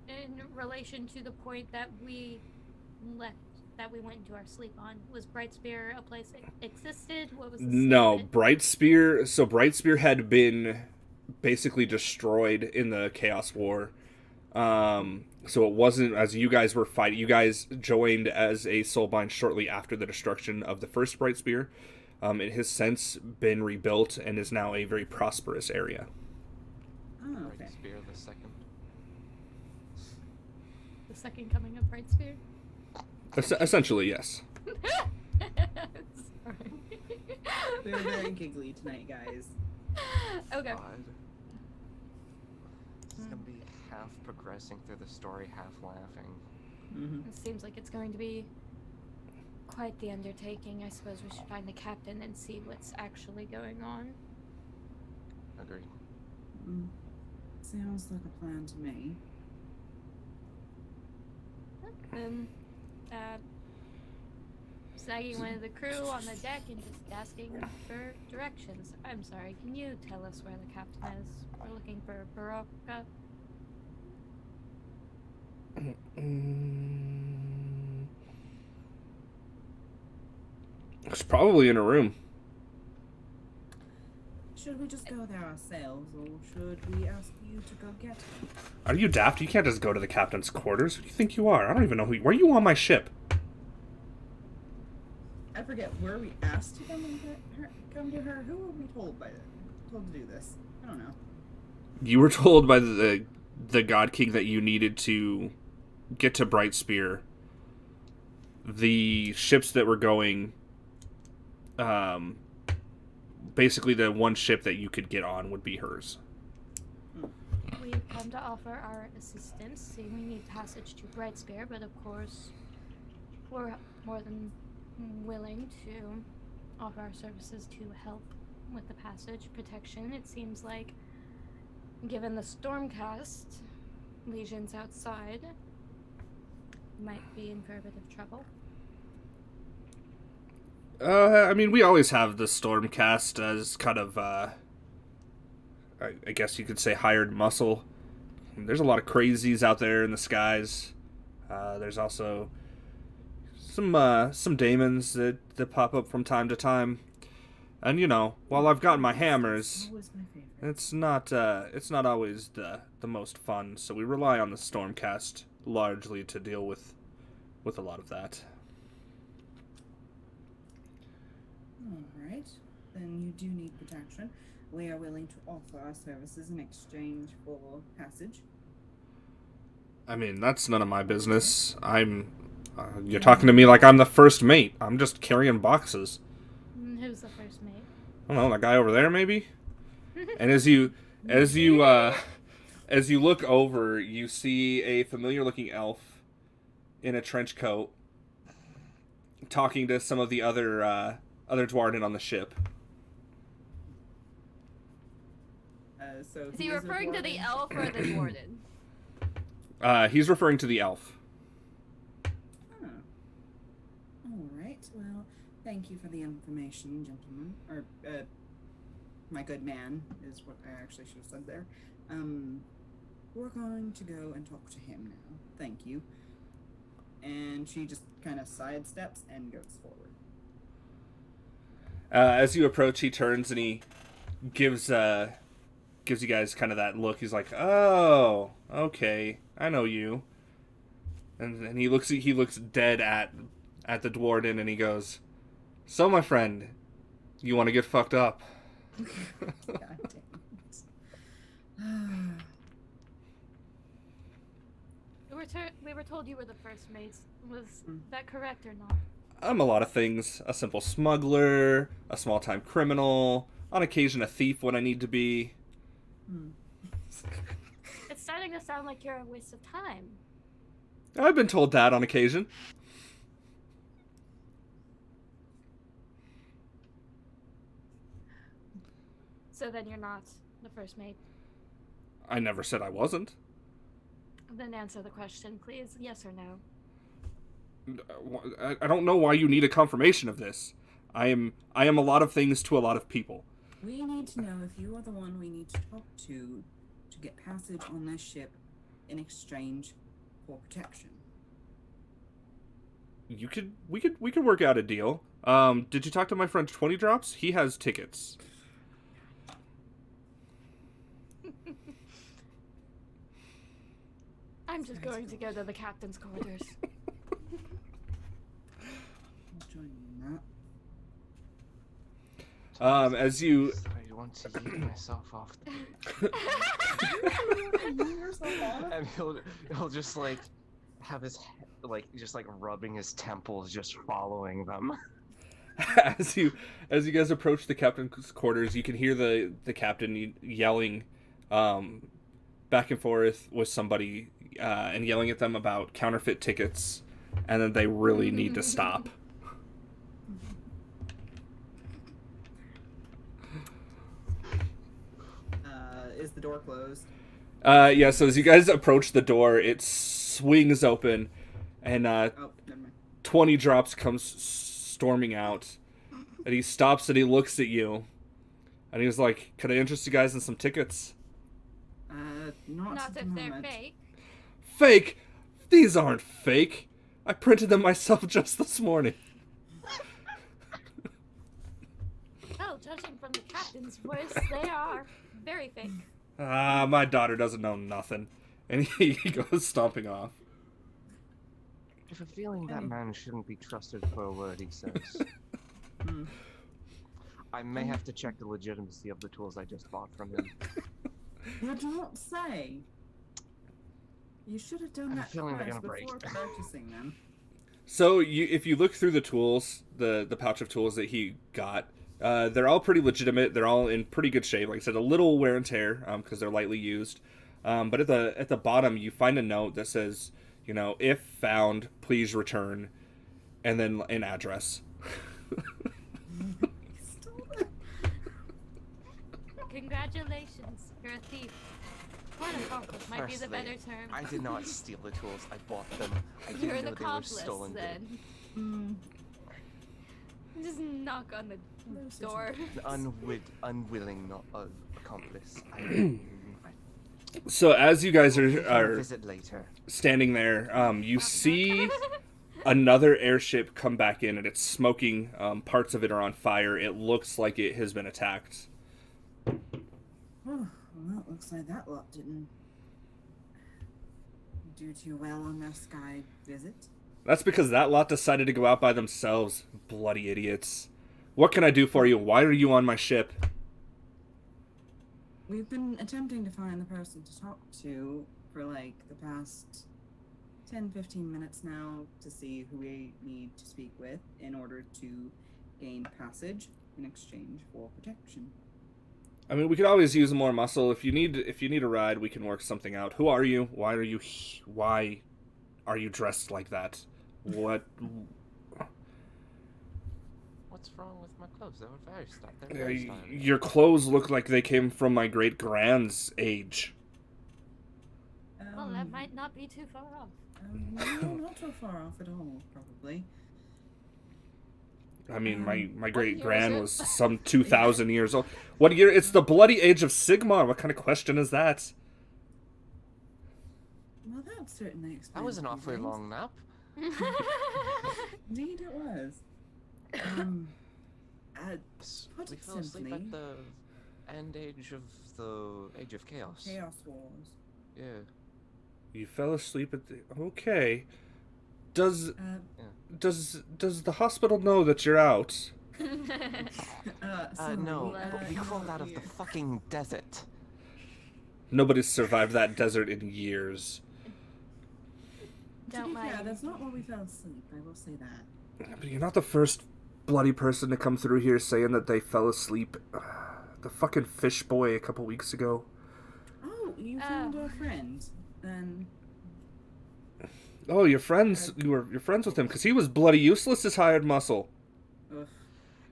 In relation to the point that we left, that we went into our sleep on, was Brightspear a place that existed? What was the No, statement? Brightspear had been basically destroyed in the Chaos War. So it wasn't, as you guys were fighting, you guys joined as a Soulbind shortly after the destruction of the first Brightspear. It has since been rebuilt and is now a very prosperous area. Oh, okay. Bright Spear the second. The second coming of Brightspear. Essentially, yes. Sorry. We're very giggly tonight, guys. Okay. God. This is gonna be half progressing through the story, half laughing. Mm-hmm. It seems like it's going to be quite the undertaking. I suppose we should find the captain and see what's actually going on. Agreed. Sounds like a plan to me. Snagging one of the crew on the deck and just asking for directions. I'm sorry, can you tell us where the captain is? We're looking for Baroka. It's probably in a room. Should we just go there ourselves, or should we ask you to go get him? Are you daft? You can't just go to the captain's quarters. Who do you think you are? I don't even know who you... Where are you on my ship? I forget, were we asked to come to her? Who were we told to do this? I don't know. You were told by the God King that you needed to get to Bright Spear. The ships that were going... basically the one ship that you could get on would be hers. We've come to offer our assistance. See, we need passage to Brightspear, but of course, we're more than willing to offer our services to help with the passage protection. It seems like, given the Stormcast legions outside, might be in for a bit of trouble. I mean, we always have the Stormcast as kind of, I guess you could say hired muscle. There's a lot of crazies out there in the skies. There's also some daemons that pop up from time to time. And, you know, while I've got my hammers, Always my favorite. it's not always the most fun. So we rely on the Stormcast largely to deal with a lot of that. Alright, then you do need protection. We are willing to offer our services in exchange for passage. I mean, that's none of my business. You're talking to me like I'm the first mate. I'm just carrying boxes. Who's the first mate? I don't know, that guy over there, maybe? And as you look over, you see a familiar-looking elf in a trench coat talking to some of the other Duardin on the ship. So Is he a referring to the dwarven? elf or the Duardin? He's referring to the elf. Oh. Alright, well, thank you for the information, gentlemen. Or, my good man, is what I actually should have said there. We're going to go and talk to him now. Thank you. And she just kind of sidesteps and goes forward. As you approach, he turns and he gives you guys kind of that look. He's like, "Oh, okay, I know you." And he looks dead at the Duardin and he goes, "So, my friend, you want to get fucked up?" God damn it. We were told you were the first mates. Was that correct or not? I'm a lot of things. A simple smuggler, a small-time criminal, on occasion a thief when I need to be. It's starting to sound like you're a waste of time. I've been told that on occasion. So then you're not the first mate. I never said I wasn't. Then answer the question, please. Yes or no? I don't know why you need a confirmation of this. I am a lot of things to a lot of people. We need to know if you are the one we need to talk to get passage on this ship in exchange for protection. We could work out a deal. Did you talk to my friend 20 Drops? He has tickets. I'm just going to go to the captain's quarters. I'll join you in that. As you I want to eat myself off and he'll just like have his just like rubbing his temples, just following them. as you guys approach the captain's quarters, you can hear the captain yelling back and forth with somebody and yelling at them about counterfeit tickets, and that they really need to stop. Is the door closed? Yeah, so as you guys approach the door, it swings open, and Oh, never mind. 20 drops comes storming out, and he stops and he looks at you, and he was like, "Could I interest you guys in some tickets?" Not Not at the if they're moment. fake. Fake? These aren't fake. I printed them myself just this morning. Well, judging from the captain's voice, they are very fake. My daughter doesn't know nothing. And he goes stomping off. I have a feeling that man shouldn't be trusted for a word he says. I may have to check the legitimacy of the tools I just bought from him. You don't say. You should have done I'm that feeling they're first gonna break. before purchasing them. So if you look through the tools, the pouch of tools that he got, they're all pretty legitimate. They're all in pretty good shape. Like I said, a little wear and tear because they're lightly used. But at the bottom, you find a note that says, if found, please return, and then an address. Congratulations, you're a thief. Or an accomplice might be the Firstly, better term. I did not steal the tools. I bought them. I You're didn't an know they were accomplice stolen. then. Just knock on the door. An unwilling accomplice. I So as you guys will are visit later. standing there, you see another airship come back in, and it's smoking. Parts of it are on fire. It looks like it has been attacked. Oh, well, it looks like that lot didn't do too well on their sky visit. That's because that lot decided to go out by themselves. Bloody idiots. What can I do for you? Why are you on my ship? We've been attempting to find the person to talk to for like the past 10-15 minutes now to see who we need to speak with in order to gain passage in exchange for protection. I mean, we could always use more muscle. If you need a ride, we can work something out. Who are you? Why are you dressed like that? What? What's wrong with my clothes? They were very stylish. They're very stylish. Your clothes look like they came from my great-grand's age. Well, that might not be too far off. No, not so far off at all, probably. I mean, my year is great-grand it? was some 2,000 years old. What year? It's the bloody age of Sigmar. What kind of question is that? Well, that certainly explains. That was an a few awfully things. long nap. Indeed, it was. Put We it fell asleep simply, at the end age of the Age of Chaos. Chaos Wars. Yeah. You fell asleep at the... Okay. Does the hospital know that you're out? No, but we you crawled know, out of the you- fucking desert. Nobody's survived that desert in years. To Don't be fair, mind. that's not where we fell asleep. I will say that. But you're not the first bloody person to come through here saying that they fell asleep. The fucking fish boy a couple weeks ago. Oh, you found a friend. Then Oh, you're friends. You're friends with him because he was bloody useless as hired muscle. ugh.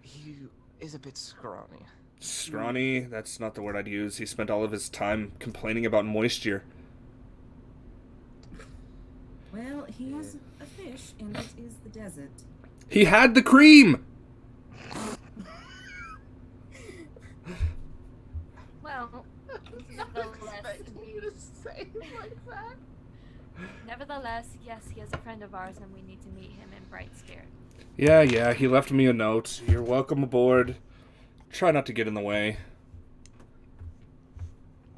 He is a bit scrawny. Scrawny. That's not the word I'd use. He spent all of his time complaining about moisture. Well, he is a fish, and it is the desert. He had the cream. Well, nevertheless, yes, he is a friend of ours, and we need to meet him in Bright Spirit. Yeah. He left me a note. You're welcome aboard. Try not to get in the way.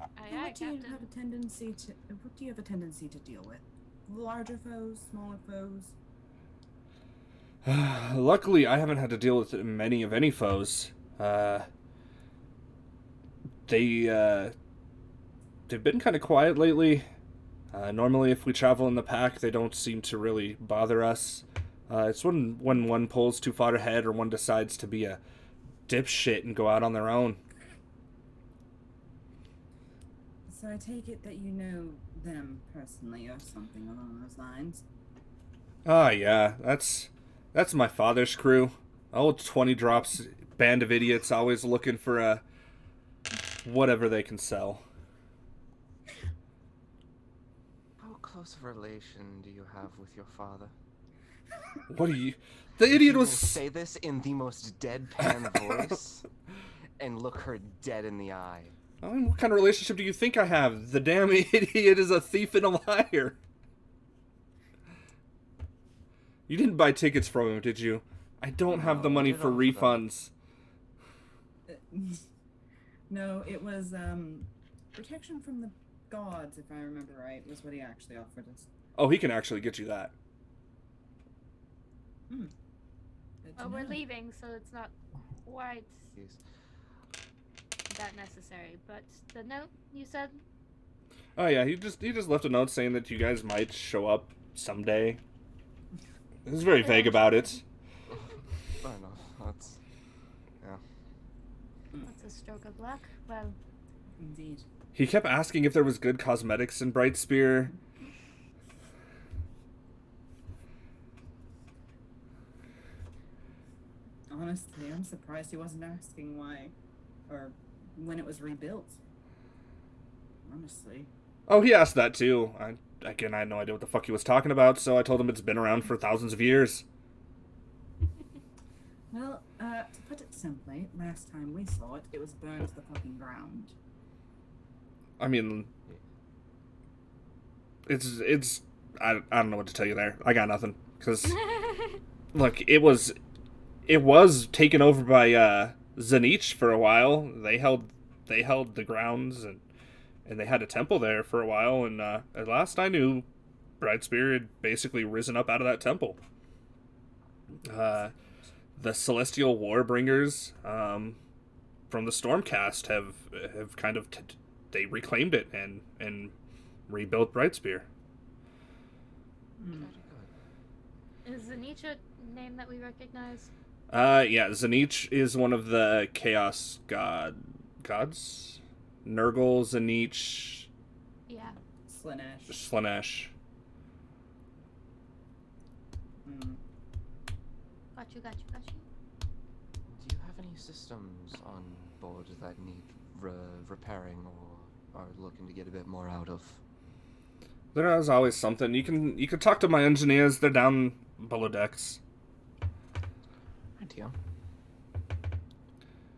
Aye, Now, aye, what do you Captain. have a tendency to? What do you have a tendency to deal with? Larger foes, smaller foes. Luckily, I haven't had to deal with many of any foes. Uh, they've been kind of quiet lately. Normally, if we travel in the pack, they don't seem to really bother us. It's when one pulls too far ahead or one decides to be a dipshit and go out on their own. So I take it that you know them personally or something along those lines. Ah, yeah, that's my father's crew. Old 20 drops band of idiots always looking for whatever they can sell. How close a relation do you have with your father? What are you? The idiot You will was. say this in the most deadpan voice and look her dead in the eye. I mean, what kind of relationship do you think I have? The damn idiot is a thief and a liar. You didn't buy tickets from him, did you? I don't have the No, money I did for offer them. refunds. No, it was protection from the gods, if I remember right, was what he actually offered us. Oh, he can actually get you that. Good to Oh, we're know. leaving, so it's not quite Jeez. that necessary. But the note you said, Oh yeah, he just left a note saying that you guys might show up someday. He was very vague about it. Fair enough. That's that's a stroke of luck. Well, Indeed. He kept asking if there was good cosmetics in Brightspear. Honestly, I'm surprised he wasn't asking why or when it was rebuilt. Honestly. Oh, he asked that too. I had no idea what the fuck he was talking about, so I told him it's been around for thousands of years. Well, to put it simply, last time we saw it, it was burned to the fucking ground. I mean, it's I don't know what to tell you there. I got nothing because look, it was taken over by Zenich for a while. They held the grounds and they had a temple there for a while. And at last I knew, Brightspear had basically risen up out of that temple. The Celestial Warbringers from the Stormcast have kind of they reclaimed it and rebuilt Brightspear. Mm. is Zenich a name that we recognize? Yeah, Zenich is one of the Chaos gods. Nurgle, Zenich, Yeah. Slanesh. Slanesh. Mm. Got you. Do you have any systems on board that need repairing or are looking to get a bit more out of? There is always something. You can talk to my engineers. They're down below decks. Idea.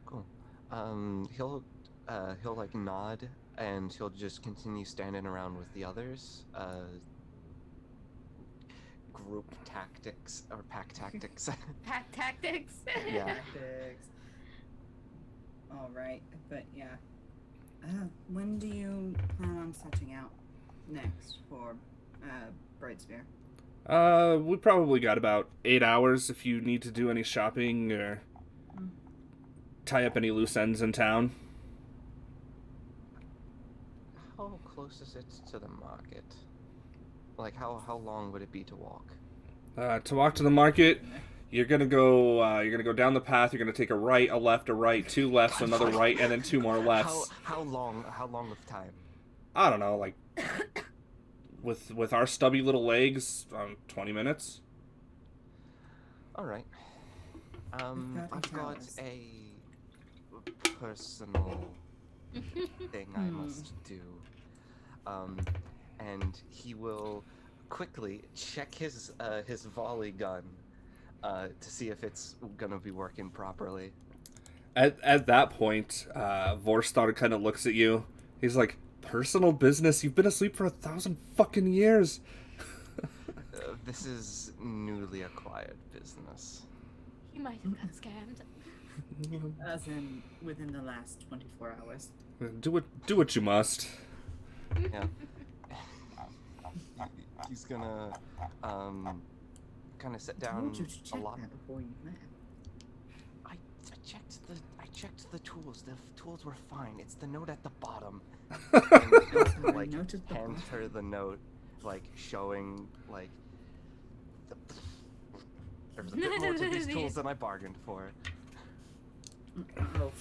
Cool. He'll like nod and he'll just continue standing around with the others. Group tactics or pack tactics. Pack tactics. Yeah. Tactics. All right, but yeah. When do you plan on setting out next for Brightspear? We probably got about 8 hours if you need to do any shopping or tie up any loose ends in town. How close is it to the market? Like how long would it be to walk? To walk to the market, you're gonna go down the path. You're gonna take a right, a left, a right, 2 lefts, another right, and then 2 more lefts. How long of time? I don't know, like with our stubby little legs, 20 minutes. All right. got I've got Chaus. a personal thing I must do. And he will quickly check his volley gun to see if it's gonna be working properly. At that point, Volstarg kind of looks at you. He's like, "Personal business? You've been asleep for 1,000 fucking years." This is newly acquired business. He might have got scammed. As in within the last 24 hours. Do what you must. Yeah. He's gonna kind of sit I down told you to a check lot. that before you left. I checked checked the tools. The tools were fine. It's the note at the bottom. And he'll, like, Note at the hand bottom. her the note, like, showing, like, there's a bit more to these tools than I bargained for. Oh,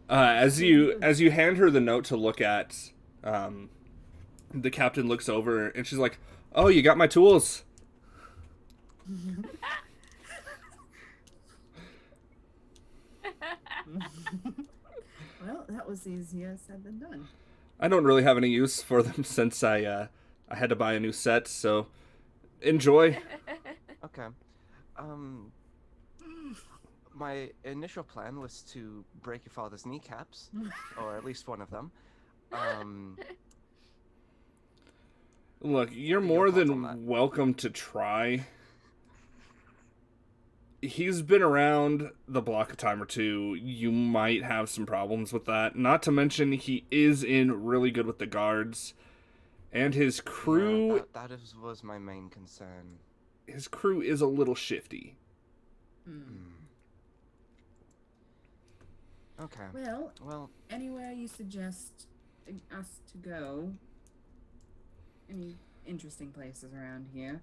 As you hand her the note to look at, the captain looks over and she's like, "Oh, you got my tools." well, that was easier said than done. I don't really have any use for them since I had to buy a new set, so enjoy. Okay. My initial plan was to break your father's kneecaps, or at least one of them. Look, you're Your more thoughts on that? than welcome to try. He's been around the block a time or two. You might have some problems with that. Not to mention, he is in really good with the guards. And his crew... Yeah, that was my main concern. His crew is a little shifty. Okay. Well, anywhere you suggest us to go? Any interesting places around here?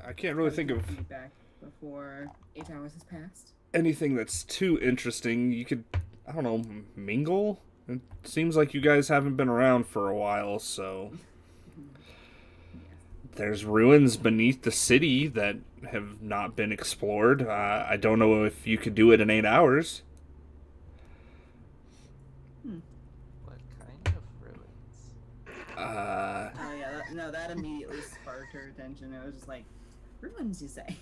I can't really think of Feedback before 8 hours has passed. anything that's too interesting. You could, I don't know, mingle? It seems like you guys haven't been around for a while, so... There's ruins beneath the city that have not been explored. I don't know if you could do it in 8 hours. What kind of ruins? Oh yeah, that immediately sparked her attention. It was just like, ruins, you say?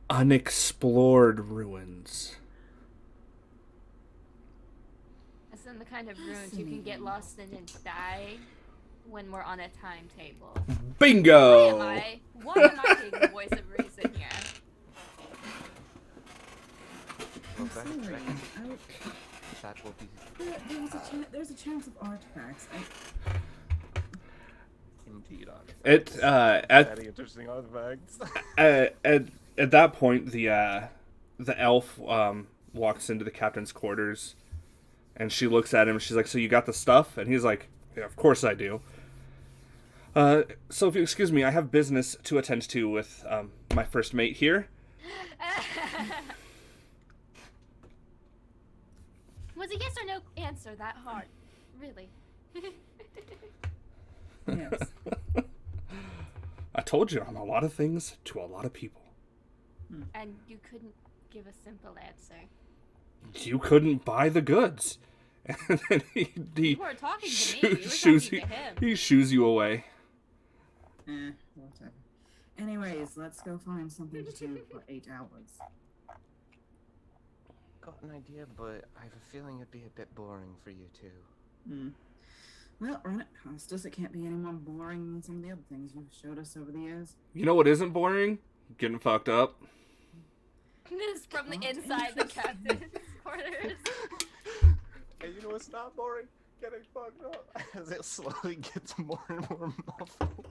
Unexplored ruins. As in the kind of ruins you can get lost in and die when we're on a timetable. Bingo! Why am I being the voice of reason here? I'm Well, sorry. that will be... There's a chance of artifacts. Indeed, artifacts. Very interesting artifacts. At that point, the elf walks into the captain's quarters, and she looks at him. And she's like, "So you got the stuff?" And he's like, "Yeah, of course I do." So if you excuse me, I have business to attend to with my first mate here. Was a yes or no answer that hard? Really? Yes. I told you I'm a lot of things to a lot of people. And you couldn't give a simple answer. You couldn't buy the goods. And then he You weren't talking to me. You were shoos talking to him. he shoos you away. Whatever. Anyways, let's go find something to do for 8 hours. Got an idea, but I have a feeling it'd be a bit boring for you two. Well, run it past us. It can't be any more boring than some of the other things you've showed us over the years. You know what isn't boring? Getting fucked up. This is from the inside the captain's quarters. And you know what's not boring? Getting fucked up. As it slowly gets more and more muffled.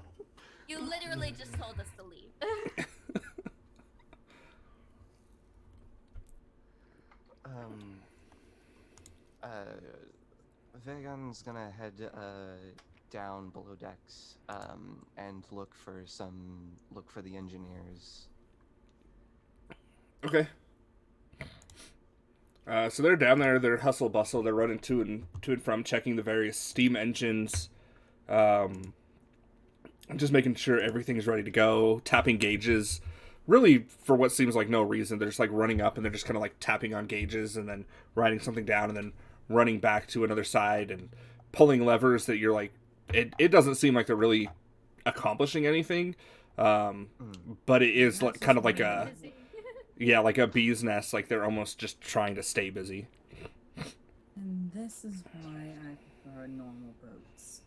You literally just told us to leave. Vagen's gonna head down below decks and look for the engineers. Okay. So they're down there. They're hustle bustle. They're running to and from, checking the various steam engines, and just making sure everything's ready to go. Tapping gauges, really for what seems like no reason. They're just like running up and they're just kind of like tapping on gauges and then writing something down and then running back to another side and pulling levers that you're like, it doesn't seem like they're really accomplishing anything, but it is like kind of like a. Yeah, like a bee's nest, like they're almost just trying to stay busy. And this is why I prefer normal boats.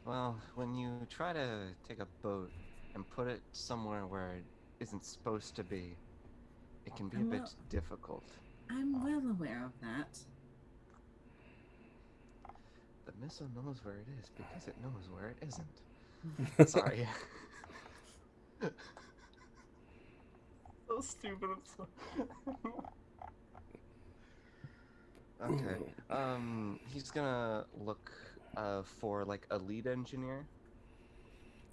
Well, when you try to take a boat and put it somewhere where it isn't supposed to be, it can be a bit difficult. I'm well aware of that. The missile knows where it is because it knows where it isn't. Sorry. so stupid. Okay. He's gonna look for like a lead engineer.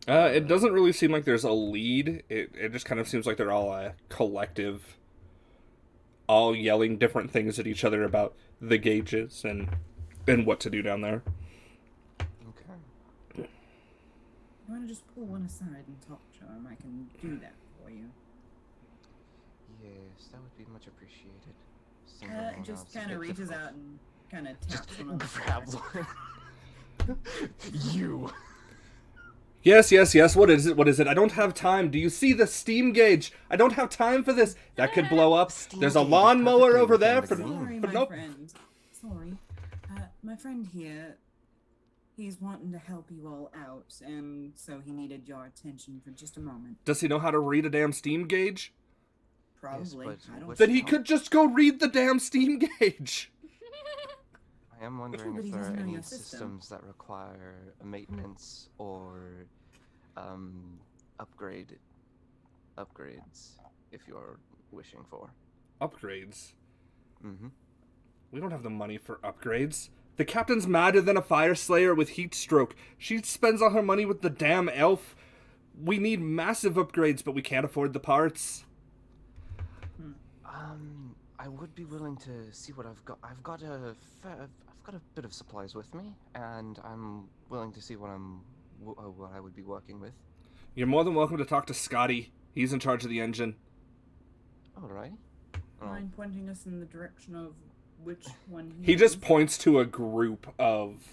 It doesn't really seem like there's a lead. It just kind of seems like they're all a collective, all yelling different things at each other about the gauges and what to do down there. Okay. You want to just pull one aside and talk to him? I can do that for you. Yes, that would be much appreciated. Single one Just out's a kind of bit reaches difficult. out and kind of Just taps one on the grab shoulder. one. You. Yes, what is it? What is it? I don't have time. Do you see the steam gauge? I don't have time for this. That could blow up. Steam There's a gauge is lawnmower perfectly over within there the for game. Sorry, but my nope. friend. Sorry. My friend here, he's wanting to help you all out, and so he needed your attention for just a moment. Does he know how to read a damn steam gauge? Probably. but I don't what- Then he know. could just go read the damn steam gauge. I am wondering but if he there are doesn't know any your system. systems that require a maintenance or upgrades if you're wishing for. Upgrades? Mm-hmm. We don't have the money for upgrades. The captain's madder than a fire slayer with heat stroke. She spends all her money with the damn elf. We need massive upgrades, but we can't afford the parts. I would be willing to see what I've got. I've got a bit of supplies with me, and I'm willing to see what I would be working with. You're more than welcome to talk to Scotty. He's in charge of the engine. All right. Mind pointing us in the direction of which one He just is? points to a group of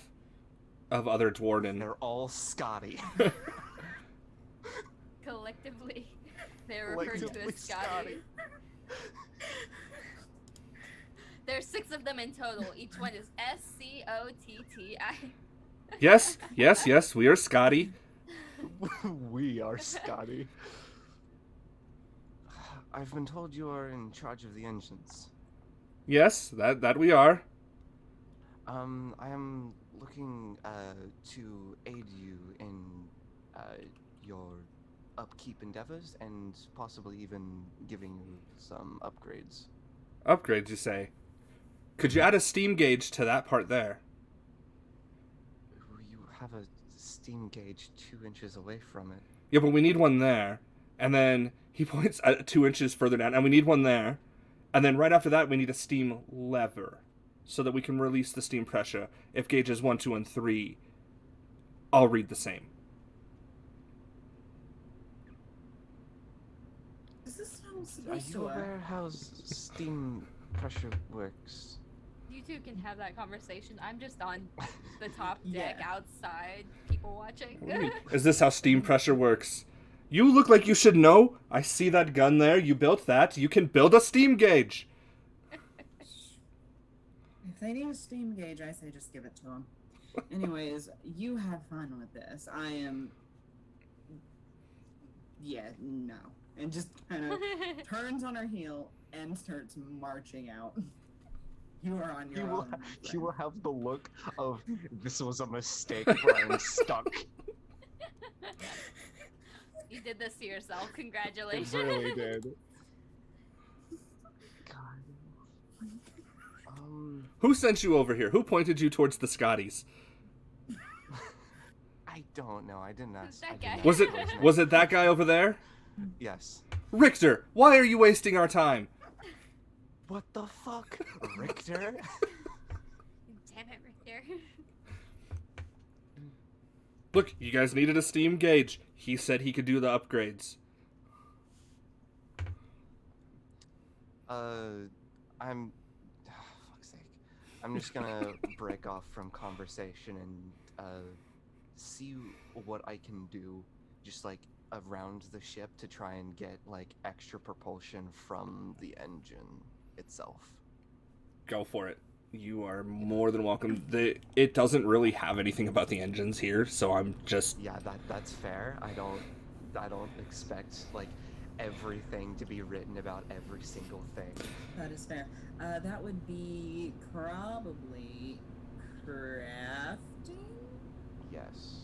other Duardin. They're all Scotty. Collectively, they're referred to as Scotty. There's 6 of them in total. Each one is SCOTTI. Yes, we are Scotty. We are Scotty. I've been told you are in charge of the engines. Yes, that we are. I am looking to aid you in your upkeep endeavors and possibly even giving you some upgrades. Upgrades, you say? Could you add a steam gauge to that part there? You have a steam gauge 2 inches away from it. Yeah, but we need one there. And then he points at 2 inches further down, and we need one there. And then right after that, we need a steam lever so that we can release the steam pressure. If gauges 1, 2, and 3 all read the same. Is this how it's Are supposed to you work? aware how steam pressure works? You two can have that conversation. I'm just on the top deck Yeah. outside, people watching. Is this how steam pressure works? You look like you should know. I see that gun there. You built that. You can build a steam gauge. If they need a steam gauge, I say just give it to them. Anyways, you have fun with this. I am. Yeah, no. And just kind of turns on her heel and starts marching out. You are on your own. my You will friend. have the look of this was a mistake, but I'm stuck. You did this to yourself. It Congratulations. really did. God. Who sent you over here? Who pointed you towards the Scotties? I don't know. I didn't ask. That I didn't guy. ask Was it those names. was it that guy over there? Yes. Richter, why are you wasting our time? What the fuck, Richter? Damn it, Richter. Look, you guys needed a steam gauge. He said he could do the upgrades. I'm. Fuck's sake. I'm just gonna break off from conversation and see what I can do, just like around the ship to try and get like extra propulsion from the engine itself. Go for it. You are more than welcome. It doesn't really have anything about the engines here, so I'm just... Yeah, that's fair. I don't expect like everything to be written about every single thing. That is fair. That would be probably crafting? Yes.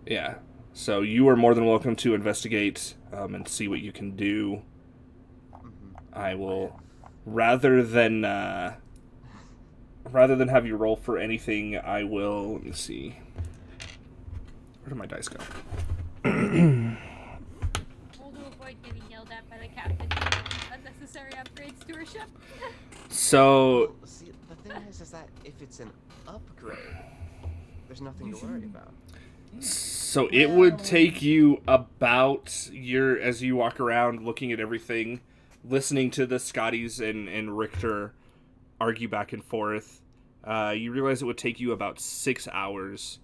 Yeah. So you are more than welcome to investigate and see what you can do. Mhm. I will, rather than have you roll for anything, I will. Let me see. Where did my dice go? All to avoid getting yelled at by the captain for unnecessary upgrades to her ship. So, Well, see, the thing is that if it's an upgrade, there's nothing to worry about. so it would take you about as you walk around looking at everything, listening to the Scotties and Richter argue back and forth. You realize it would take you about 6 hours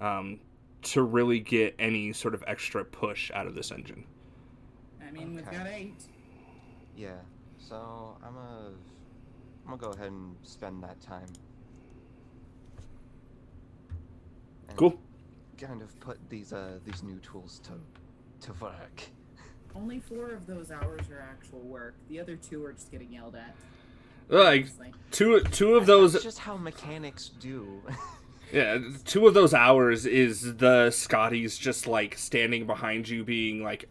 to really get any sort of extra push out of this engine. I mean, we've Okay. got 8. Yeah. So I'm gonna go ahead and spend that time. And Cool. Kind of put these new tools to work. Only 4 of those hours are actual work. The other 2 are just getting yelled at. Like honestly. two of those. That's just how mechanics do. Yeah, 2 of those hours is the Scotties just like standing behind you, being like,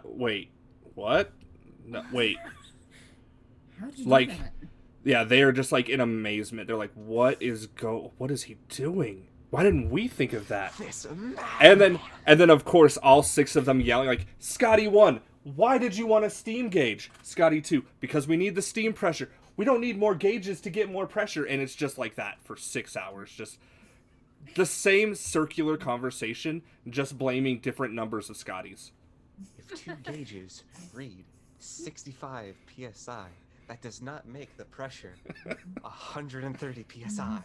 wait, what? No, wait. How did you Like, do that? yeah, they are just like in amazement. They're like, what is he doing? Why didn't we think of that? This And then of course all 6 of them yelling like, Scotty 1, why did you want a steam gauge? Scotty 2, because we need the steam pressure. We don't need more gauges to get more pressure. And it's just like that for 6 hours. Just the same circular conversation, just blaming different numbers of Scotties. If 2 gauges read 65 psi, that does not make the pressure 130 psi.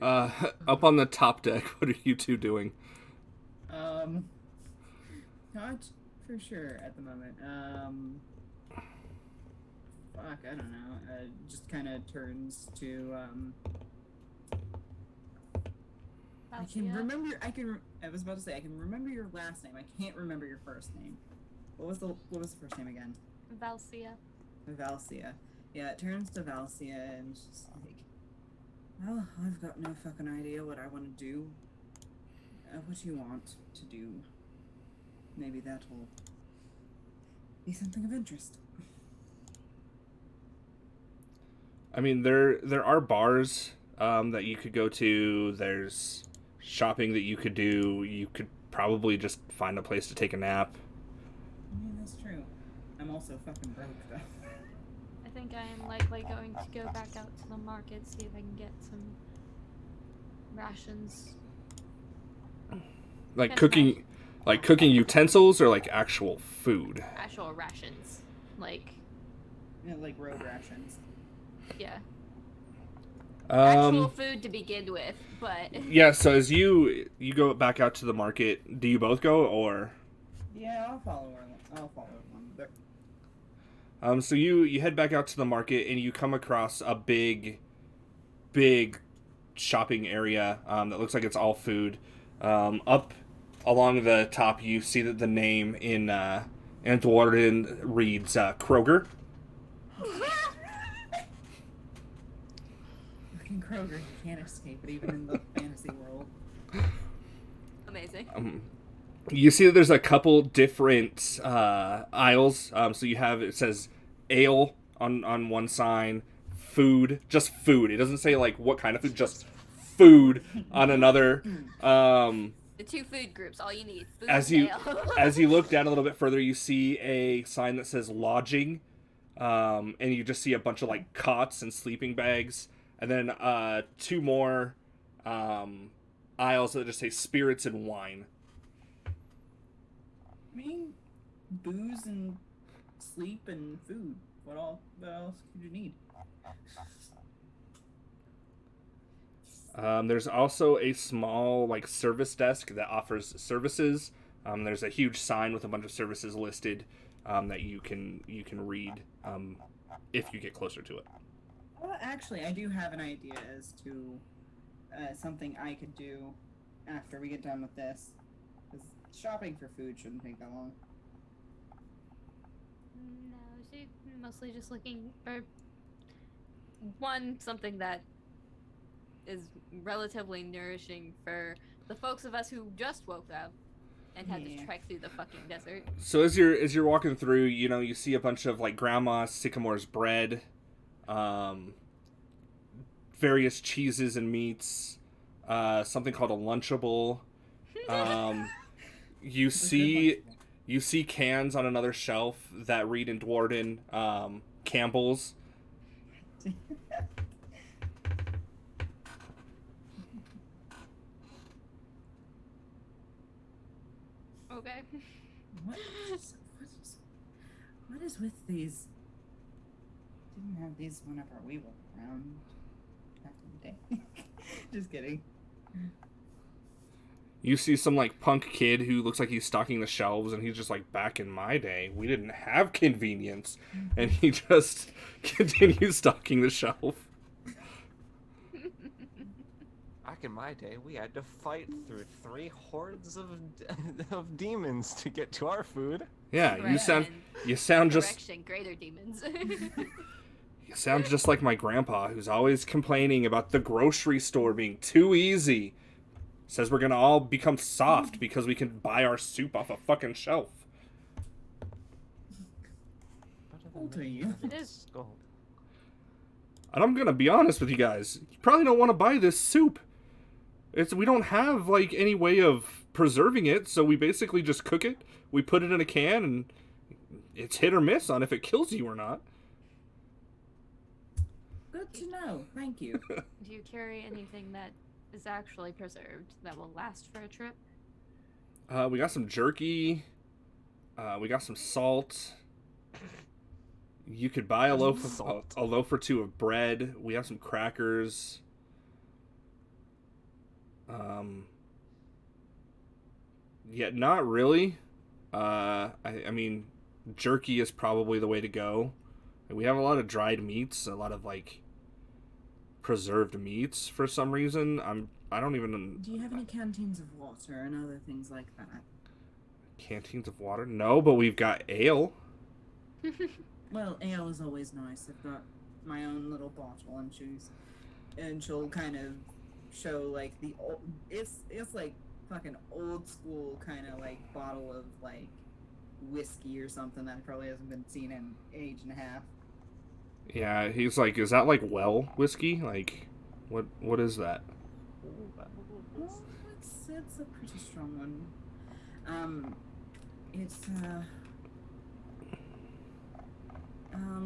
Up on the top deck, what are you 2 doing? Not for sure at the moment. Fuck, I don't know. Just kind of turns to, I can remember, I was about to say, I can remember your last name. I can't remember your first name. What was the first name again? Valsia. Valsia. Yeah, it turns to Valsia and just like, well, I've got no fucking idea what I want to do. What you want to do. Maybe that'll be something of interest. I mean, there are bars that you could go to. There's shopping that you could do. You could probably just find a place to take a nap. Yeah, that's true. I'm also fucking broke, though. I think I am likely going to go back out to the market, see if I can get some rations. Like That's cooking, like cooking utensils or like actual food. Actual rations. Like, Yeah, like road rations. yeah. Actual food to begin with, but Yeah. So as you go back out to the market, do you both go or? Yeah, I'll follow one. But So you head back out to the market and you come across a big shopping area that looks like it's all food. Up along the top, you see that the name in Duardin reads Kroger. fucking Kroger, you can't escape it, even in the fantasy world. amazing. You see that there's a couple different aisles. So you have, it says ale on one sign, food, just food. It doesn't say like what kind of food, just food on another. The 2 food groups, all you need. Food As and you ale. as you look down a little bit further, you see a sign that says lodging, and you just see a bunch of like cots and sleeping bags, and then 2 more aisles that just say spirits and wine. I mean, booze and sleep and food. What else could you need? There's also a small like service desk that offers services. There's a huge sign with a bunch of services listed that you can read if you get closer to it. Well, actually, I do have an idea as to something I could do after we get done with this. Because shopping for food shouldn't take that long. No, she's mostly just looking for One, something that is relatively nourishing for the folks of us who just woke up and had to trek through the fucking desert. So as you're walking through, you know, you see a bunch of like Grandma Sycamore's bread, various cheeses and meats, something called a Lunchable. You see cans on another shelf that read in Duardin, Campbell's. Okay. What is with these? Didn't have these whenever we were around back in the day. Just kidding. You see some like punk kid who looks like he's stocking the shelves, and he's just like, back in my day, we didn't have convenience, and he just continues stocking the shelf. Back in my day, we had to fight through 3 hordes of demons to get to our food. Yeah, Right, you sound just correction, greater demons. you sound just like my grandpa, who's always complaining about the grocery store being too easy. Says we're gonna all become soft because we can buy our soup off a fucking shelf. Old are you? It is. And I'm gonna be honest with you guys, you probably don't want to buy this soup. We don't have like any way of preserving it, so we basically just cook it. We put it in a can, and it's hit or miss on if it kills you or not. Good to know. Thank you. Do you carry anything that is actually preserved that will last for a trip? We got some jerky. We got some salt. You could buy a loaf or 2 of bread. We have some crackers. Yeah, not really. I mean, jerky is probably the way to go. We have a lot of dried meats, a lot of like preserved meats for some reason. I don't even. Do you have any canteens of water and other things like that? Canteens of water? No, but we've got ale. Well, ale is always nice. I've got my own little bottle, and she'll kind of show like the old. It's like fucking old school kind of like bottle of like whiskey or something that probably hasn't been seen in an age and a half. Yeah, he's like, is that like well whiskey? Like, what is that? Well, it's a pretty strong one. It's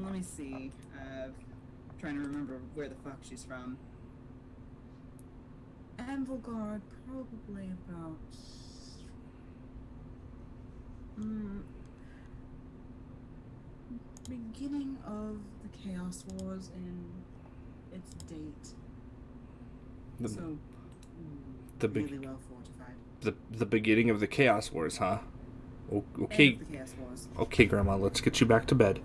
let me see. Trying to remember where the fuck she's from. Anvilheim, probably about beginning of the Chaos Wars in its date. Really well fortified. The beginning of the Chaos Wars, huh? Okay. The Chaos Wars. Okay, Grandma, let's get you back to bed.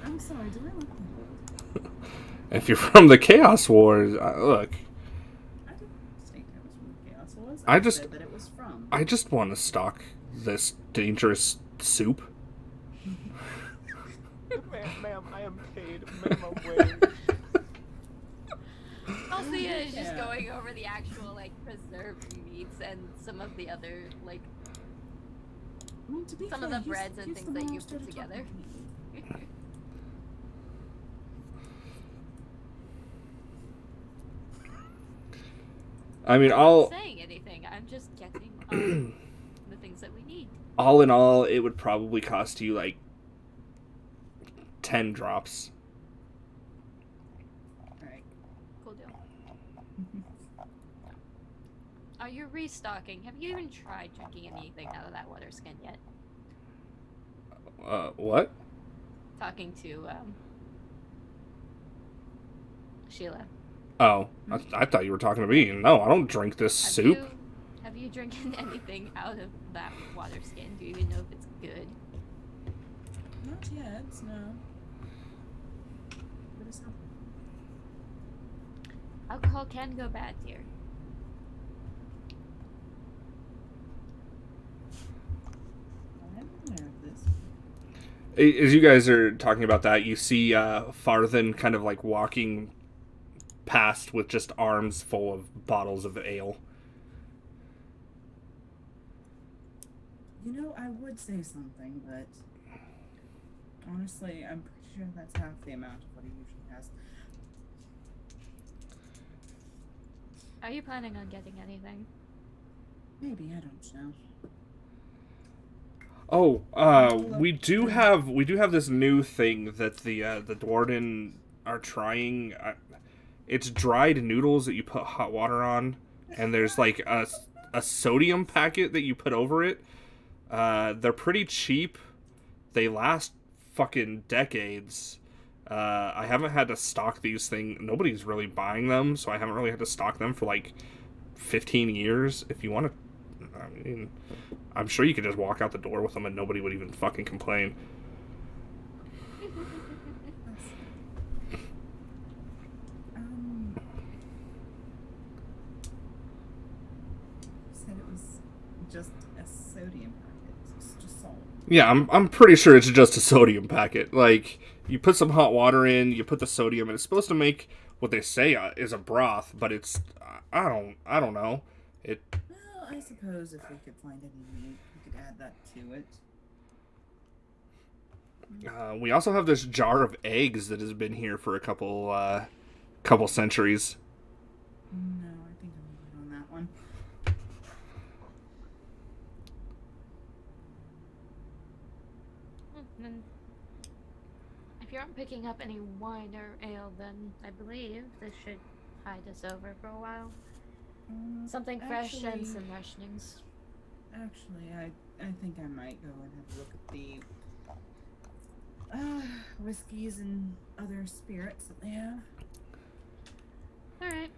I'm sorry, do I look old? If you're from the Chaos Wars, look. I didn't think I was from the Chaos Wars. I just said that it was from. I just want to stock this dangerous soup. Ma'am, I am paid minimum wage. Althea is just going over the actual like preserved meats and some of the other like I mean, to be some fair, of the he's- breads and he's things the that you master put of together. talking. I mean, I'm all not saying anything. I'm just getting the things that we need. all in all, it would probably cost you like 10 drops. Alright. Cool deal. Are you restocking? Have you even tried drinking anything out of that water skin yet? What? Talking to Sheila. Oh, I thought you were talking to me. No, I don't drink this soup. Have you drinking anything out of that water skin? Do you even know if it's good? Not yet, no. But it's not. Alcohol can go bad, dear. I'm aware of this. As you guys are talking about that, you see Fathren kind of like walking past with just arms full of bottles of ale. You know, I would say something, but honestly, I'm pretty sure that's half the amount of what he usually has. Are you planning on getting anything? Maybe, I don't know. We do have this new thing that the Duardin are trying. It's dried noodles that you put hot water on, and there's like a sodium packet that you put over it. They're pretty cheap. They last fucking decades. I haven't had to stock these things. Nobody's really buying them, so I haven't really had to stock them for like 15 years. If you want to, I mean, I'm sure you could just walk out the door with them and nobody would even fucking complain. Said it was just a sodium packet. It's just salt. Yeah, I'm pretty sure it's just a sodium packet. Like, you put some hot water in, you put the sodium, and it's supposed to make what they say is a broth, but it's I don't know. Well, I suppose if we could find any meat, we could add that to it. We also have this jar of eggs that has been here for a couple centuries. No, I think I'm good on that one. Then, if you aren't picking up any wine or ale, then I believe this should tide us over for a while. Something fresh and Actually- some rationings. Actually, I think I might go and have a look at the whiskeys and other spirits that they have. Alright.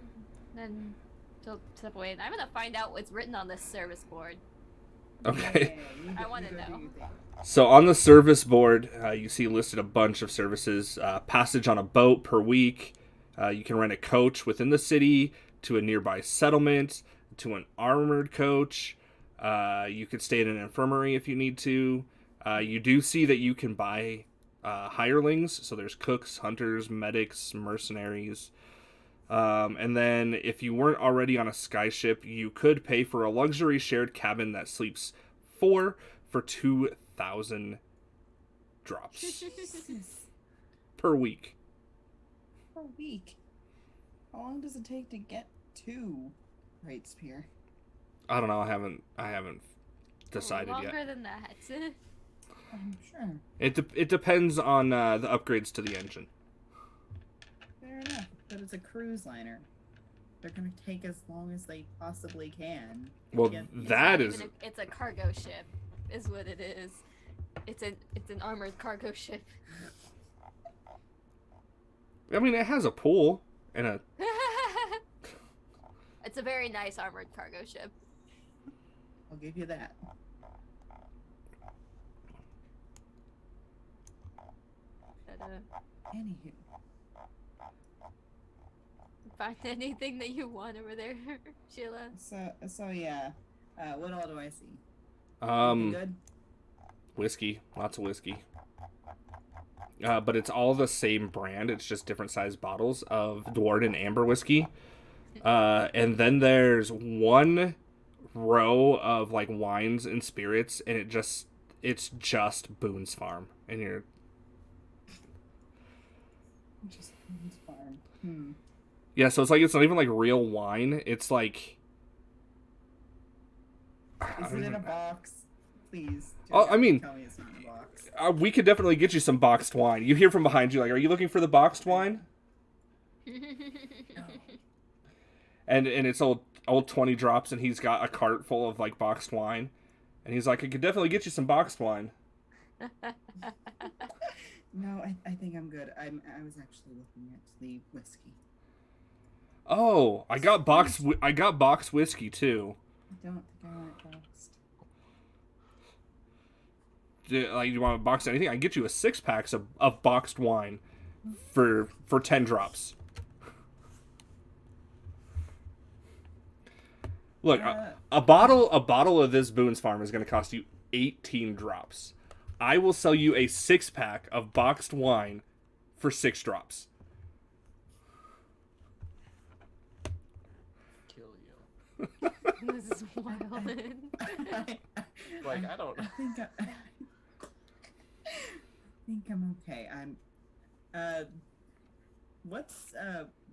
Then she'll step away. I'm gonna find out what's written on this service board. Okay. Yeah, you I go- wanna you go do know. your thing. So on the service board, you see listed a bunch of services. Passage on a boat per week. You can rent a coach within the city to a nearby settlement, to an armored coach. You could stay in an infirmary if you need to. You do see that you can buy hirelings. So there's cooks, hunters, medics, mercenaries. And then if you weren't already on a skyship, you could pay for a luxury shared cabin that sleeps 4 for 2,000 drops per week. Per week. How long does it take to get to Right Spear? I don't know. I haven't decided Longer yet. than that. I'm sure. It depends on the upgrades to the engine. Fair enough. But it's a cruise liner. They're gonna take as long as they possibly can. to Well, get these that things. is It's a cargo ship, is what it is. It's an armored cargo ship. I mean, it has a pool and a. It's a very nice armored cargo ship. I'll give you that. But, Anywho, find anything that you want over there, Sheila? so yeah. What all do I see? Anything good? Whiskey, lots of whiskey. But it's all the same brand. It's just different sized bottles of Duardin amber whiskey. And then there's one row of like wines and spirits, and it's just Boone's Farm, and you're. Just Boone's Farm. Yeah, so it's not even like real wine. It's like. Is it in a box? Please. Oh, I mean- tell me it's not in a box. We could definitely get you some boxed wine. You hear from behind you, like, are you looking for the boxed wine? And it's old 20 drops, and he's got a cart full of like boxed wine, and he's like, I could definitely get you some boxed wine. No, I think I'm good. I was actually looking at the whiskey. Oh, I got boxed whiskey too. I don't think I want it boxed. Like, you want to box anything? I can get you a 6-pack of boxed wine for 10 drops. Look, a bottle of this Boone's Farm is going to cost you 18 drops. I will sell you a 6-pack of boxed wine for 6 drops. kill you. This is wild. Like, I don't. I think I think I'm okay. What's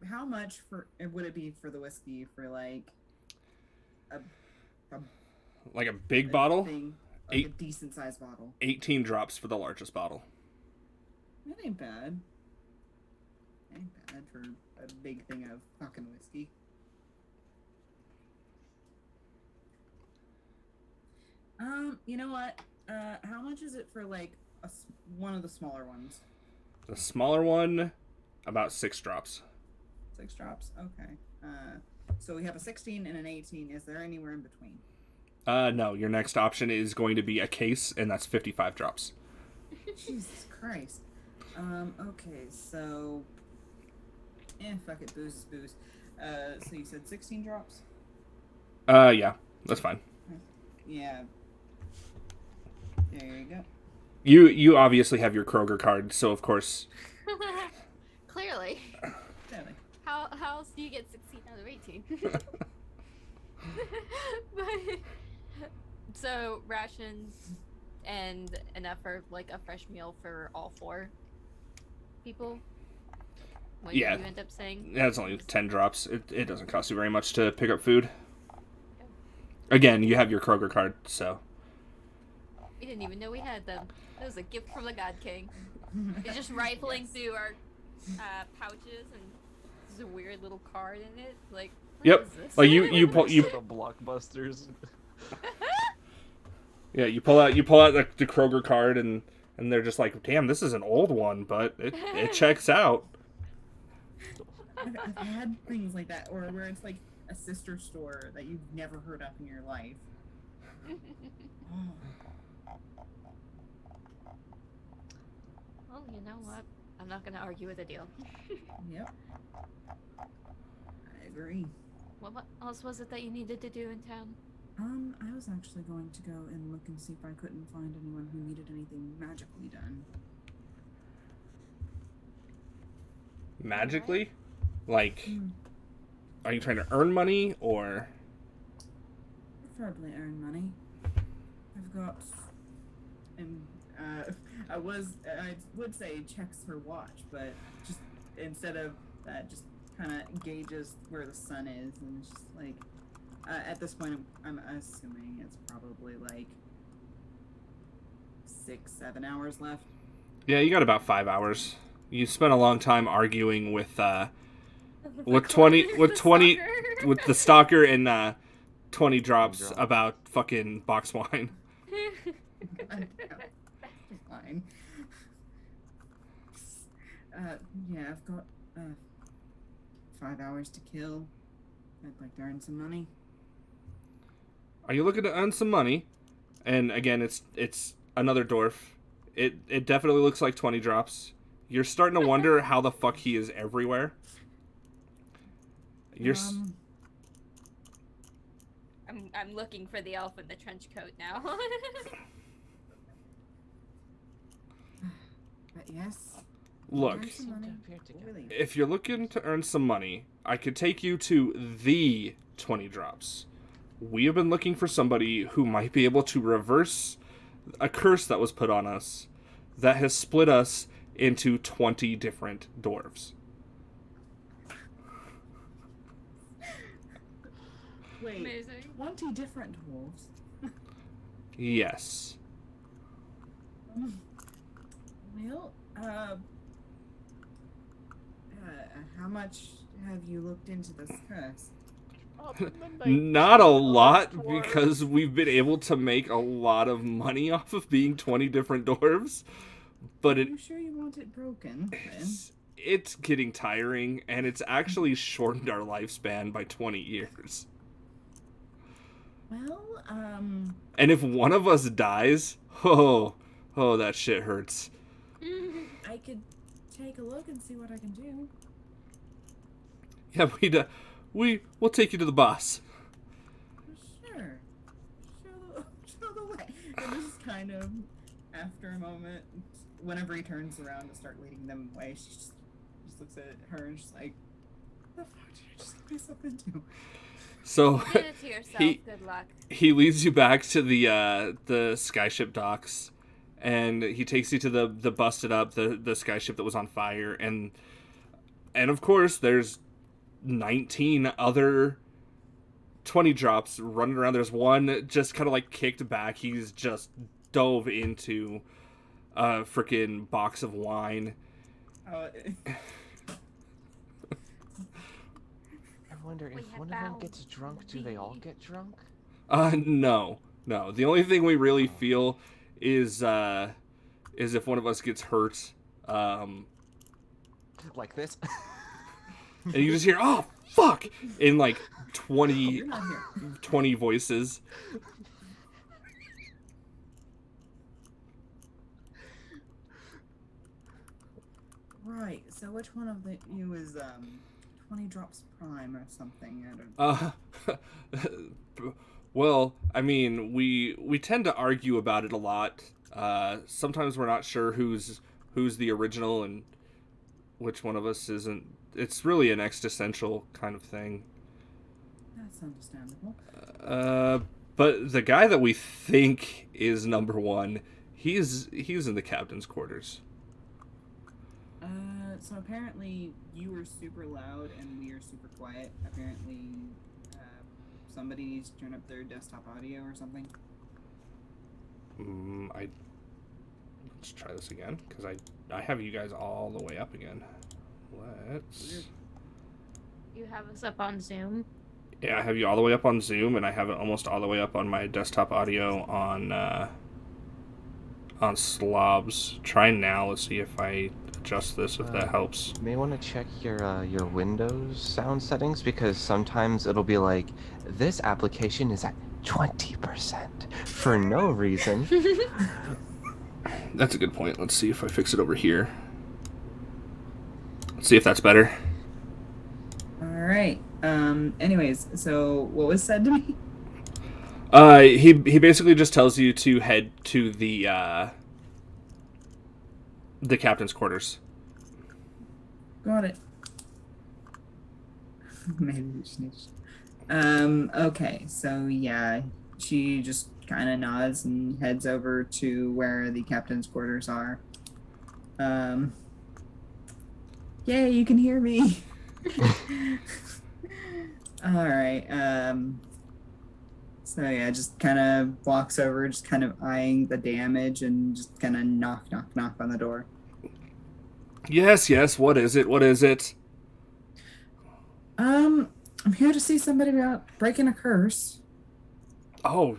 how much would it be for the whiskey for like a Like a big bottle? thing, like a decent sized bottle? 18 drops for the largest bottle. That ain't bad. Ain't bad for a big thing of fucking whiskey. You know what? How much is it for like one of the smaller ones? The smaller one, about 6 drops. 6 drops. Okay. So we have a 16 and an 18. Is there anywhere in between? No, your next option is going to be a case, and that's 55 drops. Jesus Christ. Okay, so fuck it, booze is booze. So you said 16 drops? Yeah, that's fine. Yeah. There you go. You obviously have your Kroger card, so of course. Clearly. Clearly. How else do you get 16 out of 18? So rations and enough for like a fresh meal for all 4 people. What Yeah. you end up saying? Yeah, it's only 10 drops. It doesn't cost you very much to pick up food. Again, you have your Kroger card, so. We didn't even know we had them. It was a gift from the God King. It's just rifling through our pouches, and there's a weird little card in it. Like, what Yep. is this? Like you pull The blockbusters. Yeah, you pull out the Kroger card, and they're just like, damn, this is an old one, but it checks out. I've had things like that, or where it's like a sister store that you've never heard of in your life. Oh. Well, you know what? I'm not gonna argue with a deal. Yep. I agree. What else was it that you needed to do in town? I was actually going to go and look and see if I couldn't find anyone who needed anything magically done. Magically? Like, are you trying to earn money, or? Preferably earn money. I've got, and I would say checks her watch, but just instead of that, just kind of gauges where the sun is, and it's just like, at this point, I'm assuming it's probably like 6-7 hours left. Yeah, you got about 5 hours. You spent a long time arguing with the stalker and 20 drops about fucking box wine. Fine. Yeah, I've got 5 hours to kill. I'd like to earn some money. Are you looking to earn some money? And again, it's another dwarf. It definitely looks like 20 drops. You're starting to wonder how the fuck he is everywhere. You're I'm looking for the elf in the trench coat now. But yes. Look, Earn some money. Really. if you're looking to earn some money, I could take you to the 20 drops. We have been looking for somebody who might be able to reverse a curse that was put on us that has split us into 20 different dwarves. Wait, Amazing. 20 different dwarves? Yes. Well, how much have you looked into this curse? Not a lot, because we've been able to make a lot of money off of being 20 different dwarves. But Are you sure you want it broken, then? it's getting tiring, and it's actually shortened our lifespan by 20 years. Well, And if one of us dies, oh, that shit hurts. I could take a look and see what I can do. Yeah, we'll take you to the boss. Sure. Show the way. And just kind of, after a moment, whenever he turns around to start leading them away, she just looks at her and she's like, "What the fuck did you just get myself into?" So Give it to yourself. Good luck. he leads you back to the skyship docks, and he takes you to the busted up the skyship that was on fire, and of course there's 19 other 20 drops running around. There's one just kind of like kicked back. He's just dove into a freaking box of wine. Oh, I wonder We if have one of them found gets drunk, do they all get drunk? No. The only thing we really feel is if one of us gets hurt. Like this? And you just hear, "Oh, fuck!" in like you're not here. 20 voices. Right. So which one of you is 20 drops prime or something? I don't. Well, I mean, we tend to argue about it a lot. Sometimes we're not sure who's the original and which one of us isn't. It's really an existential kind of thing. That's understandable. But the guy that we think is number one, he's in the captain's quarters. So apparently you were super loud and we are super quiet. Apparently, somebody needs to turn up their desktop audio or something. Let's try this again, because I have you guys all the way up again. Let's... You have us up on Zoom. Yeah, I have you all the way up on Zoom, and I have it almost all the way up on my desktop audio on Slobs. Try now. Let's see if I adjust this, if that helps. You may want to check your Windows sound settings, because sometimes it'll be like, this application is at 20% for no reason. That's a good point. Let's see if I fix it over here. Let's see if that's better. All right. Anyways, so what was said to me? He basically just tells you to head to the captain's quarters. Got it. Maybe we just need okay, so yeah, she just kind of nods and heads over to where the captain's quarters are. Yay, you can hear me. All right. So yeah, just kind of walks over, just kind of eyeing the damage, and just kind of knock on the door. Yes. What is it? I'm here to see somebody about breaking a curse. Oh,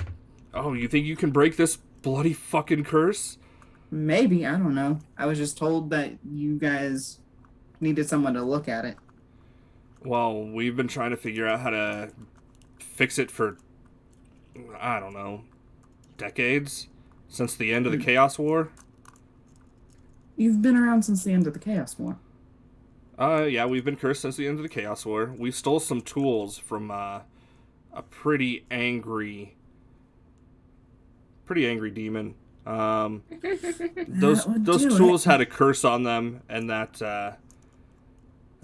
you think you can break this bloody fucking curse? Maybe, I don't know. I was just told that you guys needed someone to look at it. Well, we've been trying to figure out how to fix it for, I don't know, decades? Since the end of the Chaos War? You've been around since the end of the Chaos War. Yeah, we've been cursed since the end of the Chaos War. We stole some tools from a pretty angry demon. Those tools had a curse on them, and that's how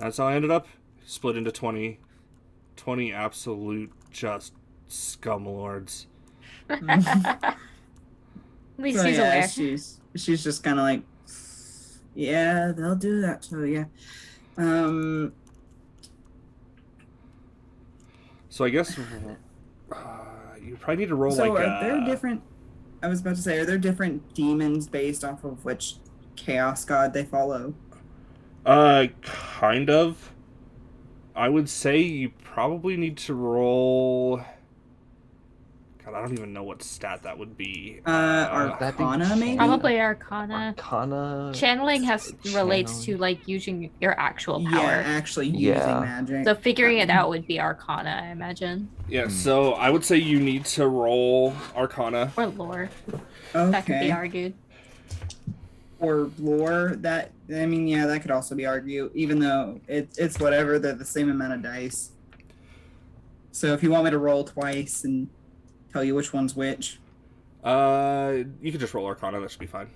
I ended up split into 20 absolute just scumlords. At least So he's yeah, aware. she's just kind of like, yeah, they'll do that to you. So I guess you probably need to roll so like. are there different? I was about to say, are there different demons based off of which chaos god they follow? Kind of. I would say you probably need to roll. God, I don't even know what stat that would be. Arcana, maybe? Probably Arcana. Arcana. Channeling relates to Channeling. like using your actual power. Yeah, actually using Yeah. magic. So figuring it out would be Arcana, I imagine, Yeah, so I would say you need to roll Arcana. or lore. That could be Okay. argued. Or lore, that could also be argued, even though it's whatever, they're the same amount of dice. So if you want me to roll twice and tell you which one's which. You could just roll Arcana, that should be fine.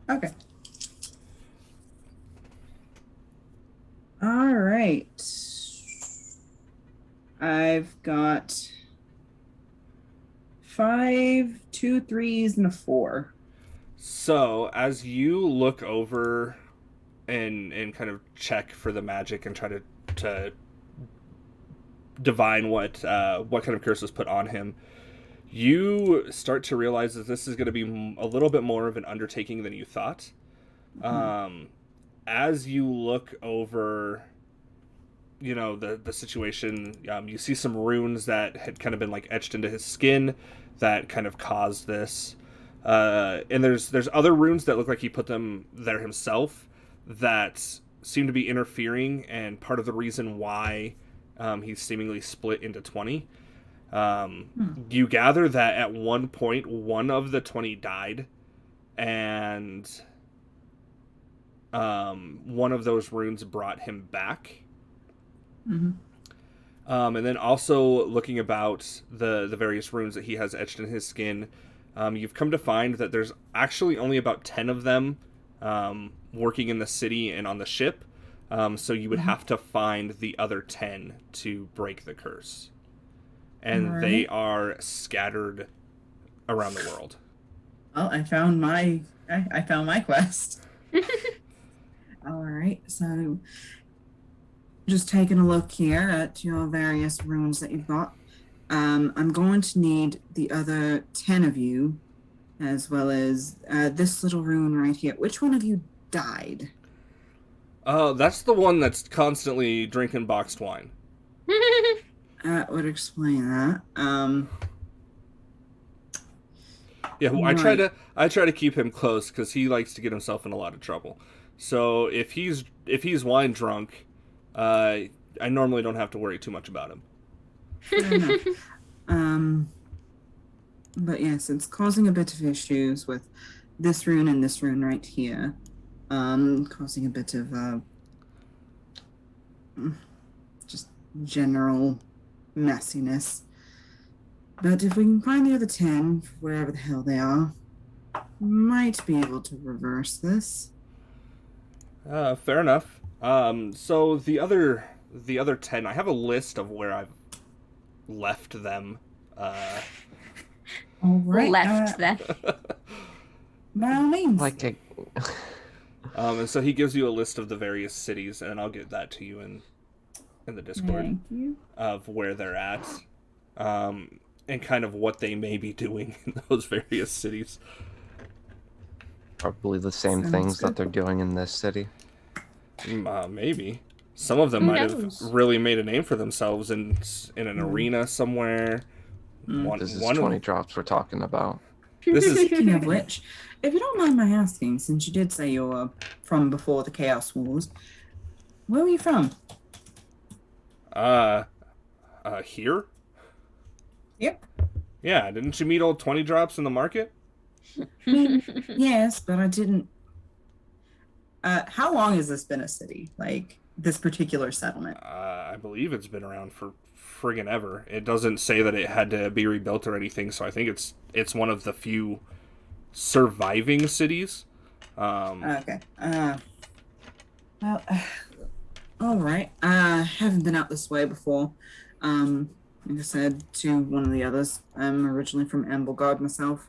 Okay. All right. I've got 5, 2 3s, and a 4. So as you look over and kind of check for the magic and try to divine what kind of curse was put on him, you start to realize that this is going to be a little bit more of an undertaking than you thought. As you look over, the situation, you see some runes that had kind of been like etched into his skin that kind of caused this. And there's other runes that look like he put them there himself that seem to be interfering, and part of the reason why he's seemingly split into 20. You gather that at one point, one of the 20 died, and one of those runes brought him back. Mm-hmm. And then also looking about the various runes that he has etched in his skin, you've come to find that there's actually only about 10 of them working in the city and on the ship. So you would have to find the other 10 to break the curse. And they are scattered around the world. Well, I found my quest. All right, so just taking a look here at your various runes that you've got. I'm going to need the other 10 of you, as well as this little rune right here. Which one of you died? That's the one that's constantly drinking boxed wine. That would explain that. Yeah, right. I try to keep him close because he likes to get himself in a lot of trouble. So if he's wine drunk, I normally don't have to worry too much about him. Fair enough. But yes, it's causing a bit of issues with this rune and this rune right here. Causing a bit of just general messiness. But if we can find the other 10, wherever the hell they are, we might be able to reverse this. Fair enough. So the other 10, I have a list of where I've left them. All right. Left them. By all means. And so he gives you a list of the various cities, and I'll get that to you in the Discord. Thank you. Of where they're at, and kind of what they may be doing in those various cities. Probably the same Sounds things good. that they're doing in this city. Maybe some of them Who might have knows? really made a name for themselves in an arena somewhere. This is 20 drops we're talking about. This is Speaking of which, if you don't mind my asking, since you did say you were from before the Chaos Wars, where were you from? here. Yep. Yeah, didn't you meet old 20 drops in the market? Yes, but I didn't. How long has this been a city? Like this particular settlement? I believe it's been around for friggin' ever. It doesn't say that it had to be rebuilt or anything, so I think it's one of the few surviving cities. Okay. Well, all right. I haven't been out this way before. Like I said to one of the others, I'm originally from Anvilheim myself.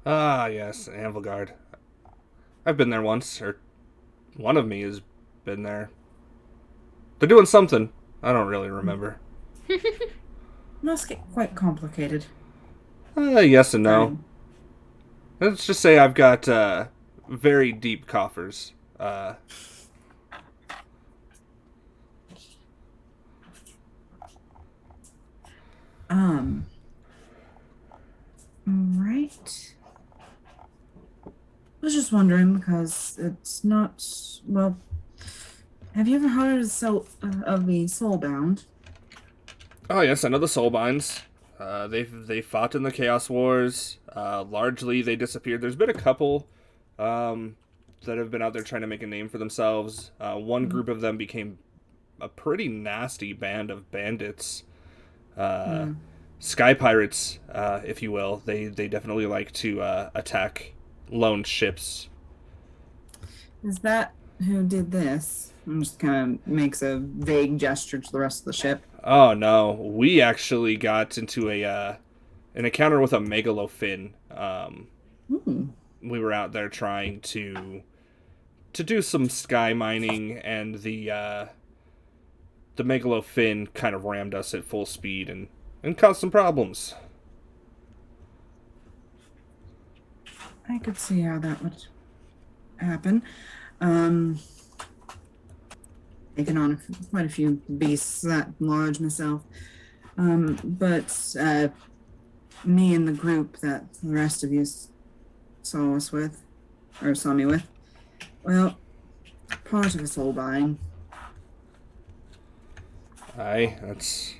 Ah, yes, Anvilgard. I've been there once, or one of me has been there. They're doing something. I don't really remember. Must get quite complicated. Yes and no. Let's just say I've got very deep coffers. Right. I was just wondering because it's not well. Have you ever heard of the Soulbound? Oh yes, I know the Soulbinds. They fought in the Chaos Wars. Largely, they disappeared. There's been a couple that have been out there trying to make a name for themselves. One group of them became a pretty nasty band of bandits. Sky pirates, if you will. They definitely like to attack lone ships. Is that who did this? And just kind of makes a vague gesture to the rest of the ship. Oh no, we actually got into an encounter with a megalofin. We were out there trying to do some sky mining, and the megalofin kind of rammed us at full speed and caused some problems. I could see how that would happen. Taken on quite a few beasts that large myself. But me and the group that the rest of you saw us with, or saw me with, well, part of it's all buying. Aye, that's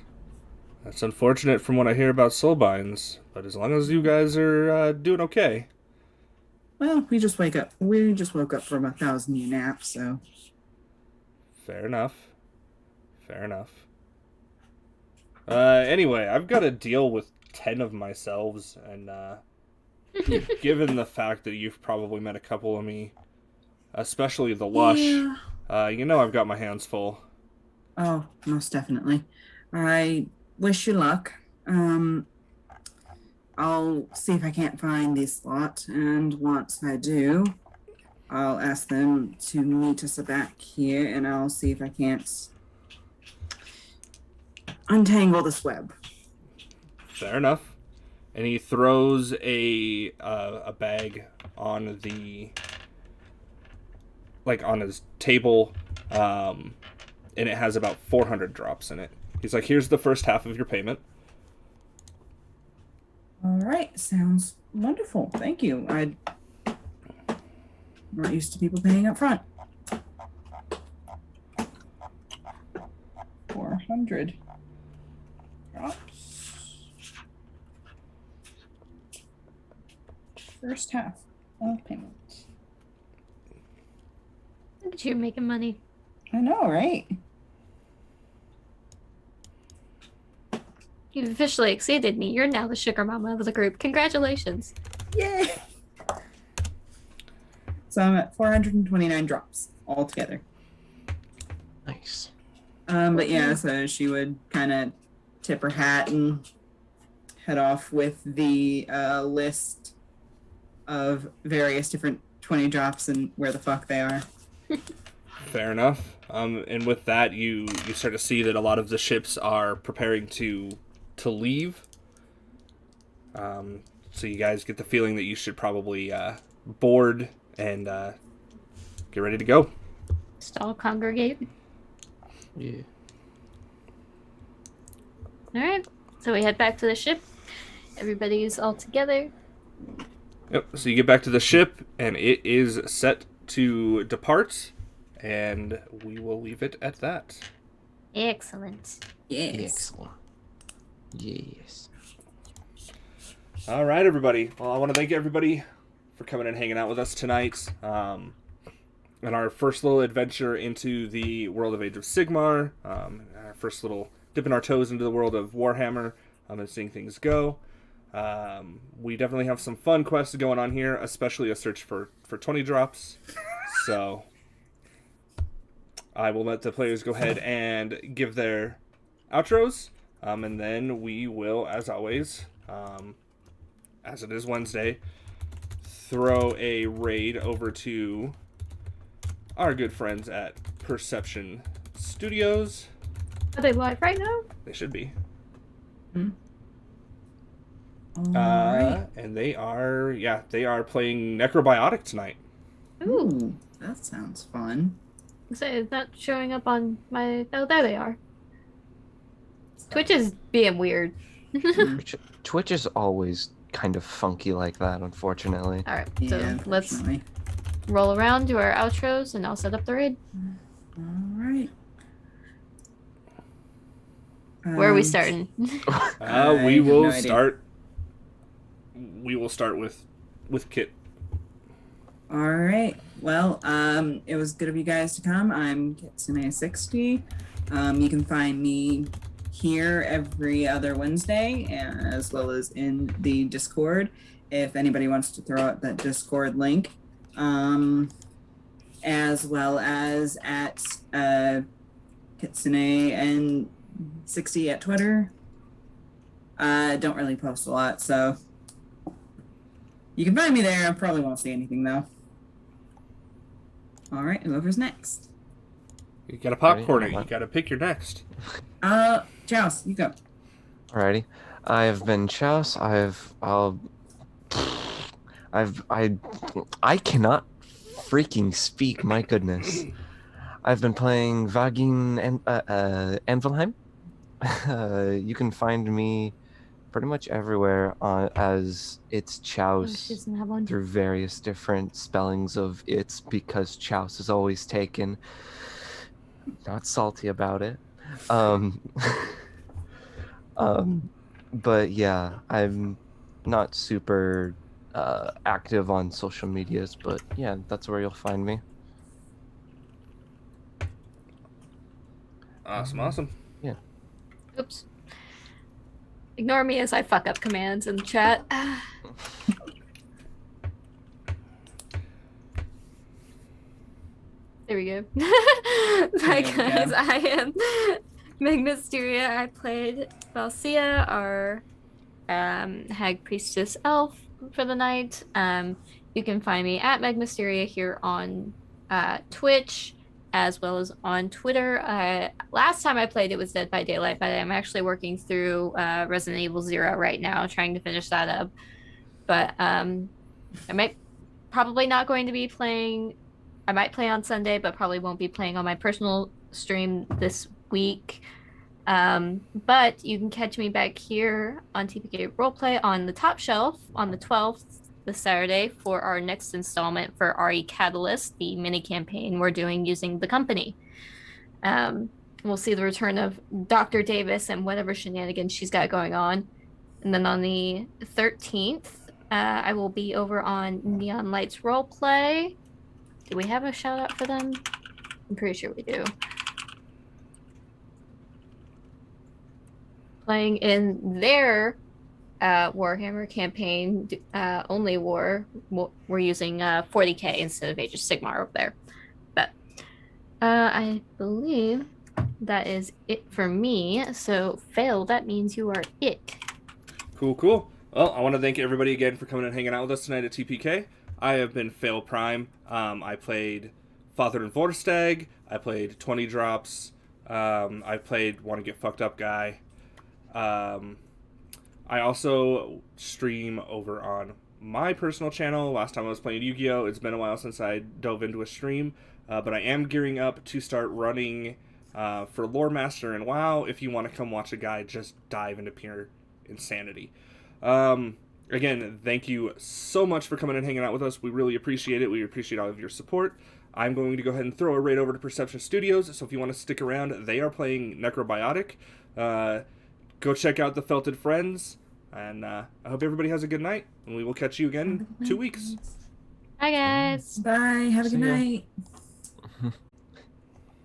unfortunate from what I hear about soulbinds, but as long as you guys are doing okay. Well, we just woke up from a 1,000-year nap, so. Fair enough. Anyway, I've got to deal with 10 of myselves, and given the fact that you've probably met a couple of me, especially the Lush, Yeah. you know I've got my hands full. Oh, most definitely. I wish you luck. I'll see if I can't find the slot, and once I do, I'll ask them to meet us back here, and I'll see if I can't untangle this web. Fair enough. And he throws a bag on on his table, and it has about 400 drops in it. He's like, here's the first half of your payment. All right, sounds wonderful. Thank you. I'm not used to people paying up front. 400 drops. First half of payment. Look at you making money. I know, right? You've officially exceeded me. You're now the sugar mama of the group. Congratulations. Yay! So I'm at 429 drops altogether. Nice. But yeah, so she would kind of tip her hat and head off with the list of various different 20 drops and where the fuck they are. Fair enough. And with that, you start to see that a lot of the ships are preparing to leave. So you guys get the feeling that you should probably board and get ready to go. Just all congregate. Yeah. Alright. So we head back to the ship. Everybody's all together. Yep. So you get back to the ship, and it is set to depart, and we will leave it at that. Excellent. Yes. Excellent. Yes. All right, everybody. Well, I want to thank everybody for coming and hanging out with us tonight. And our first little adventure into the world of Age of Sigmar. Our first little dipping our toes into the world of Warhammer and seeing things go. We definitely have some fun quests going on here, especially a search for 20 drops. So I will let the players go ahead and give their outros. And then we will, as always, as it is Wednesday, throw a raid over to our good friends at Perception Studios. Are they live right now? They should be. Alright. And they are playing Necrobiotic tonight. Ooh, that sounds fun. So it's not showing up on my... Oh, there they are. Twitch is being weird. Twitch is always kind of funky like that, unfortunately. Alright, Yeah, so let's unfortunately. roll around, do our outros, and I'll set up the raid. Alright. Where are we starting? I We have will no idea. start. We will start with Kit. All right. Well, it was good of you guys to come. I'm Kitsune60. You can find me here every other Wednesday, as well as in the Discord. If anybody wants to throw out that Discord link, as well as at Kitsune and 60 at Twitter. Don't really post a lot, so you can find me there. I probably won't say anything though. All right, whoever's next. You gotta popcorn Ready? it. You gotta pick your next. Chaus, you go. Alrighty. I've been Chaus. I cannot freaking speak. My goodness. I've been playing Vagen and Anvilheim. You can find me pretty much everywhere as it's She Chaus doesn't have one. through various different spellings of it's because Chaus is always taken. Not salty about it. But yeah, I'm not super active on social medias, but yeah, that's where you'll find me. Awesome. Oops. Ignore me as I fuck up commands in the chat. There we go. Hi guys, I am Meg Mysteria. I played Valsia, our hag priestess elf for the night. You can find me at Meg Mysteria here on Twitch as well as on Twitter. Last time I played it was Dead by Daylight, but I'm actually working through Resident Evil 0 right now, trying to finish that up. But I might probably not going to be playing. I might play on Sunday, but probably won't be playing on my personal stream this week. But you can catch me back here on TPK Roleplay on the top shelf on the 12th, this Saturday, for our next installment for RE Catalyst, the mini campaign we're doing using the company. We'll see the return of Dr. Davis and whatever shenanigans she's got going on. And then on the 13th, I will be over on Neon Lights Roleplay. Do we have a shout out for them? I'm pretty sure we do. Playing in their Warhammer campaign, only war, we're using 40k instead of Age of Sigmar over there. But I believe that is it for me. So, Fail, that means you are it. Cool. Well, I want to thank everybody again for coming and hanging out with us tonight at TPK. I have been FailPrime. I played Fathren Volstarg. I played 20 Drops. I played Want to Get Fucked Up Guy. I also stream over on my personal channel. Last time I was playing Yu-Gi-Oh! It's been a while since I dove into a stream. But I am gearing up to start running for Lore Master and WoW. If you want to come watch a guy just dive into pure insanity. Again, thank you so much for coming and hanging out with us. We really appreciate it. We appreciate all of your support. I'm going to go ahead and throw it right over to Perception Studios. So if you want to stick around, they are playing Necrobiotic. Go check out the Felted Friends. And I hope everybody has a good night. And we will catch you again in 2 weeks. Bye, guys. Bye. Have a See good ya. night.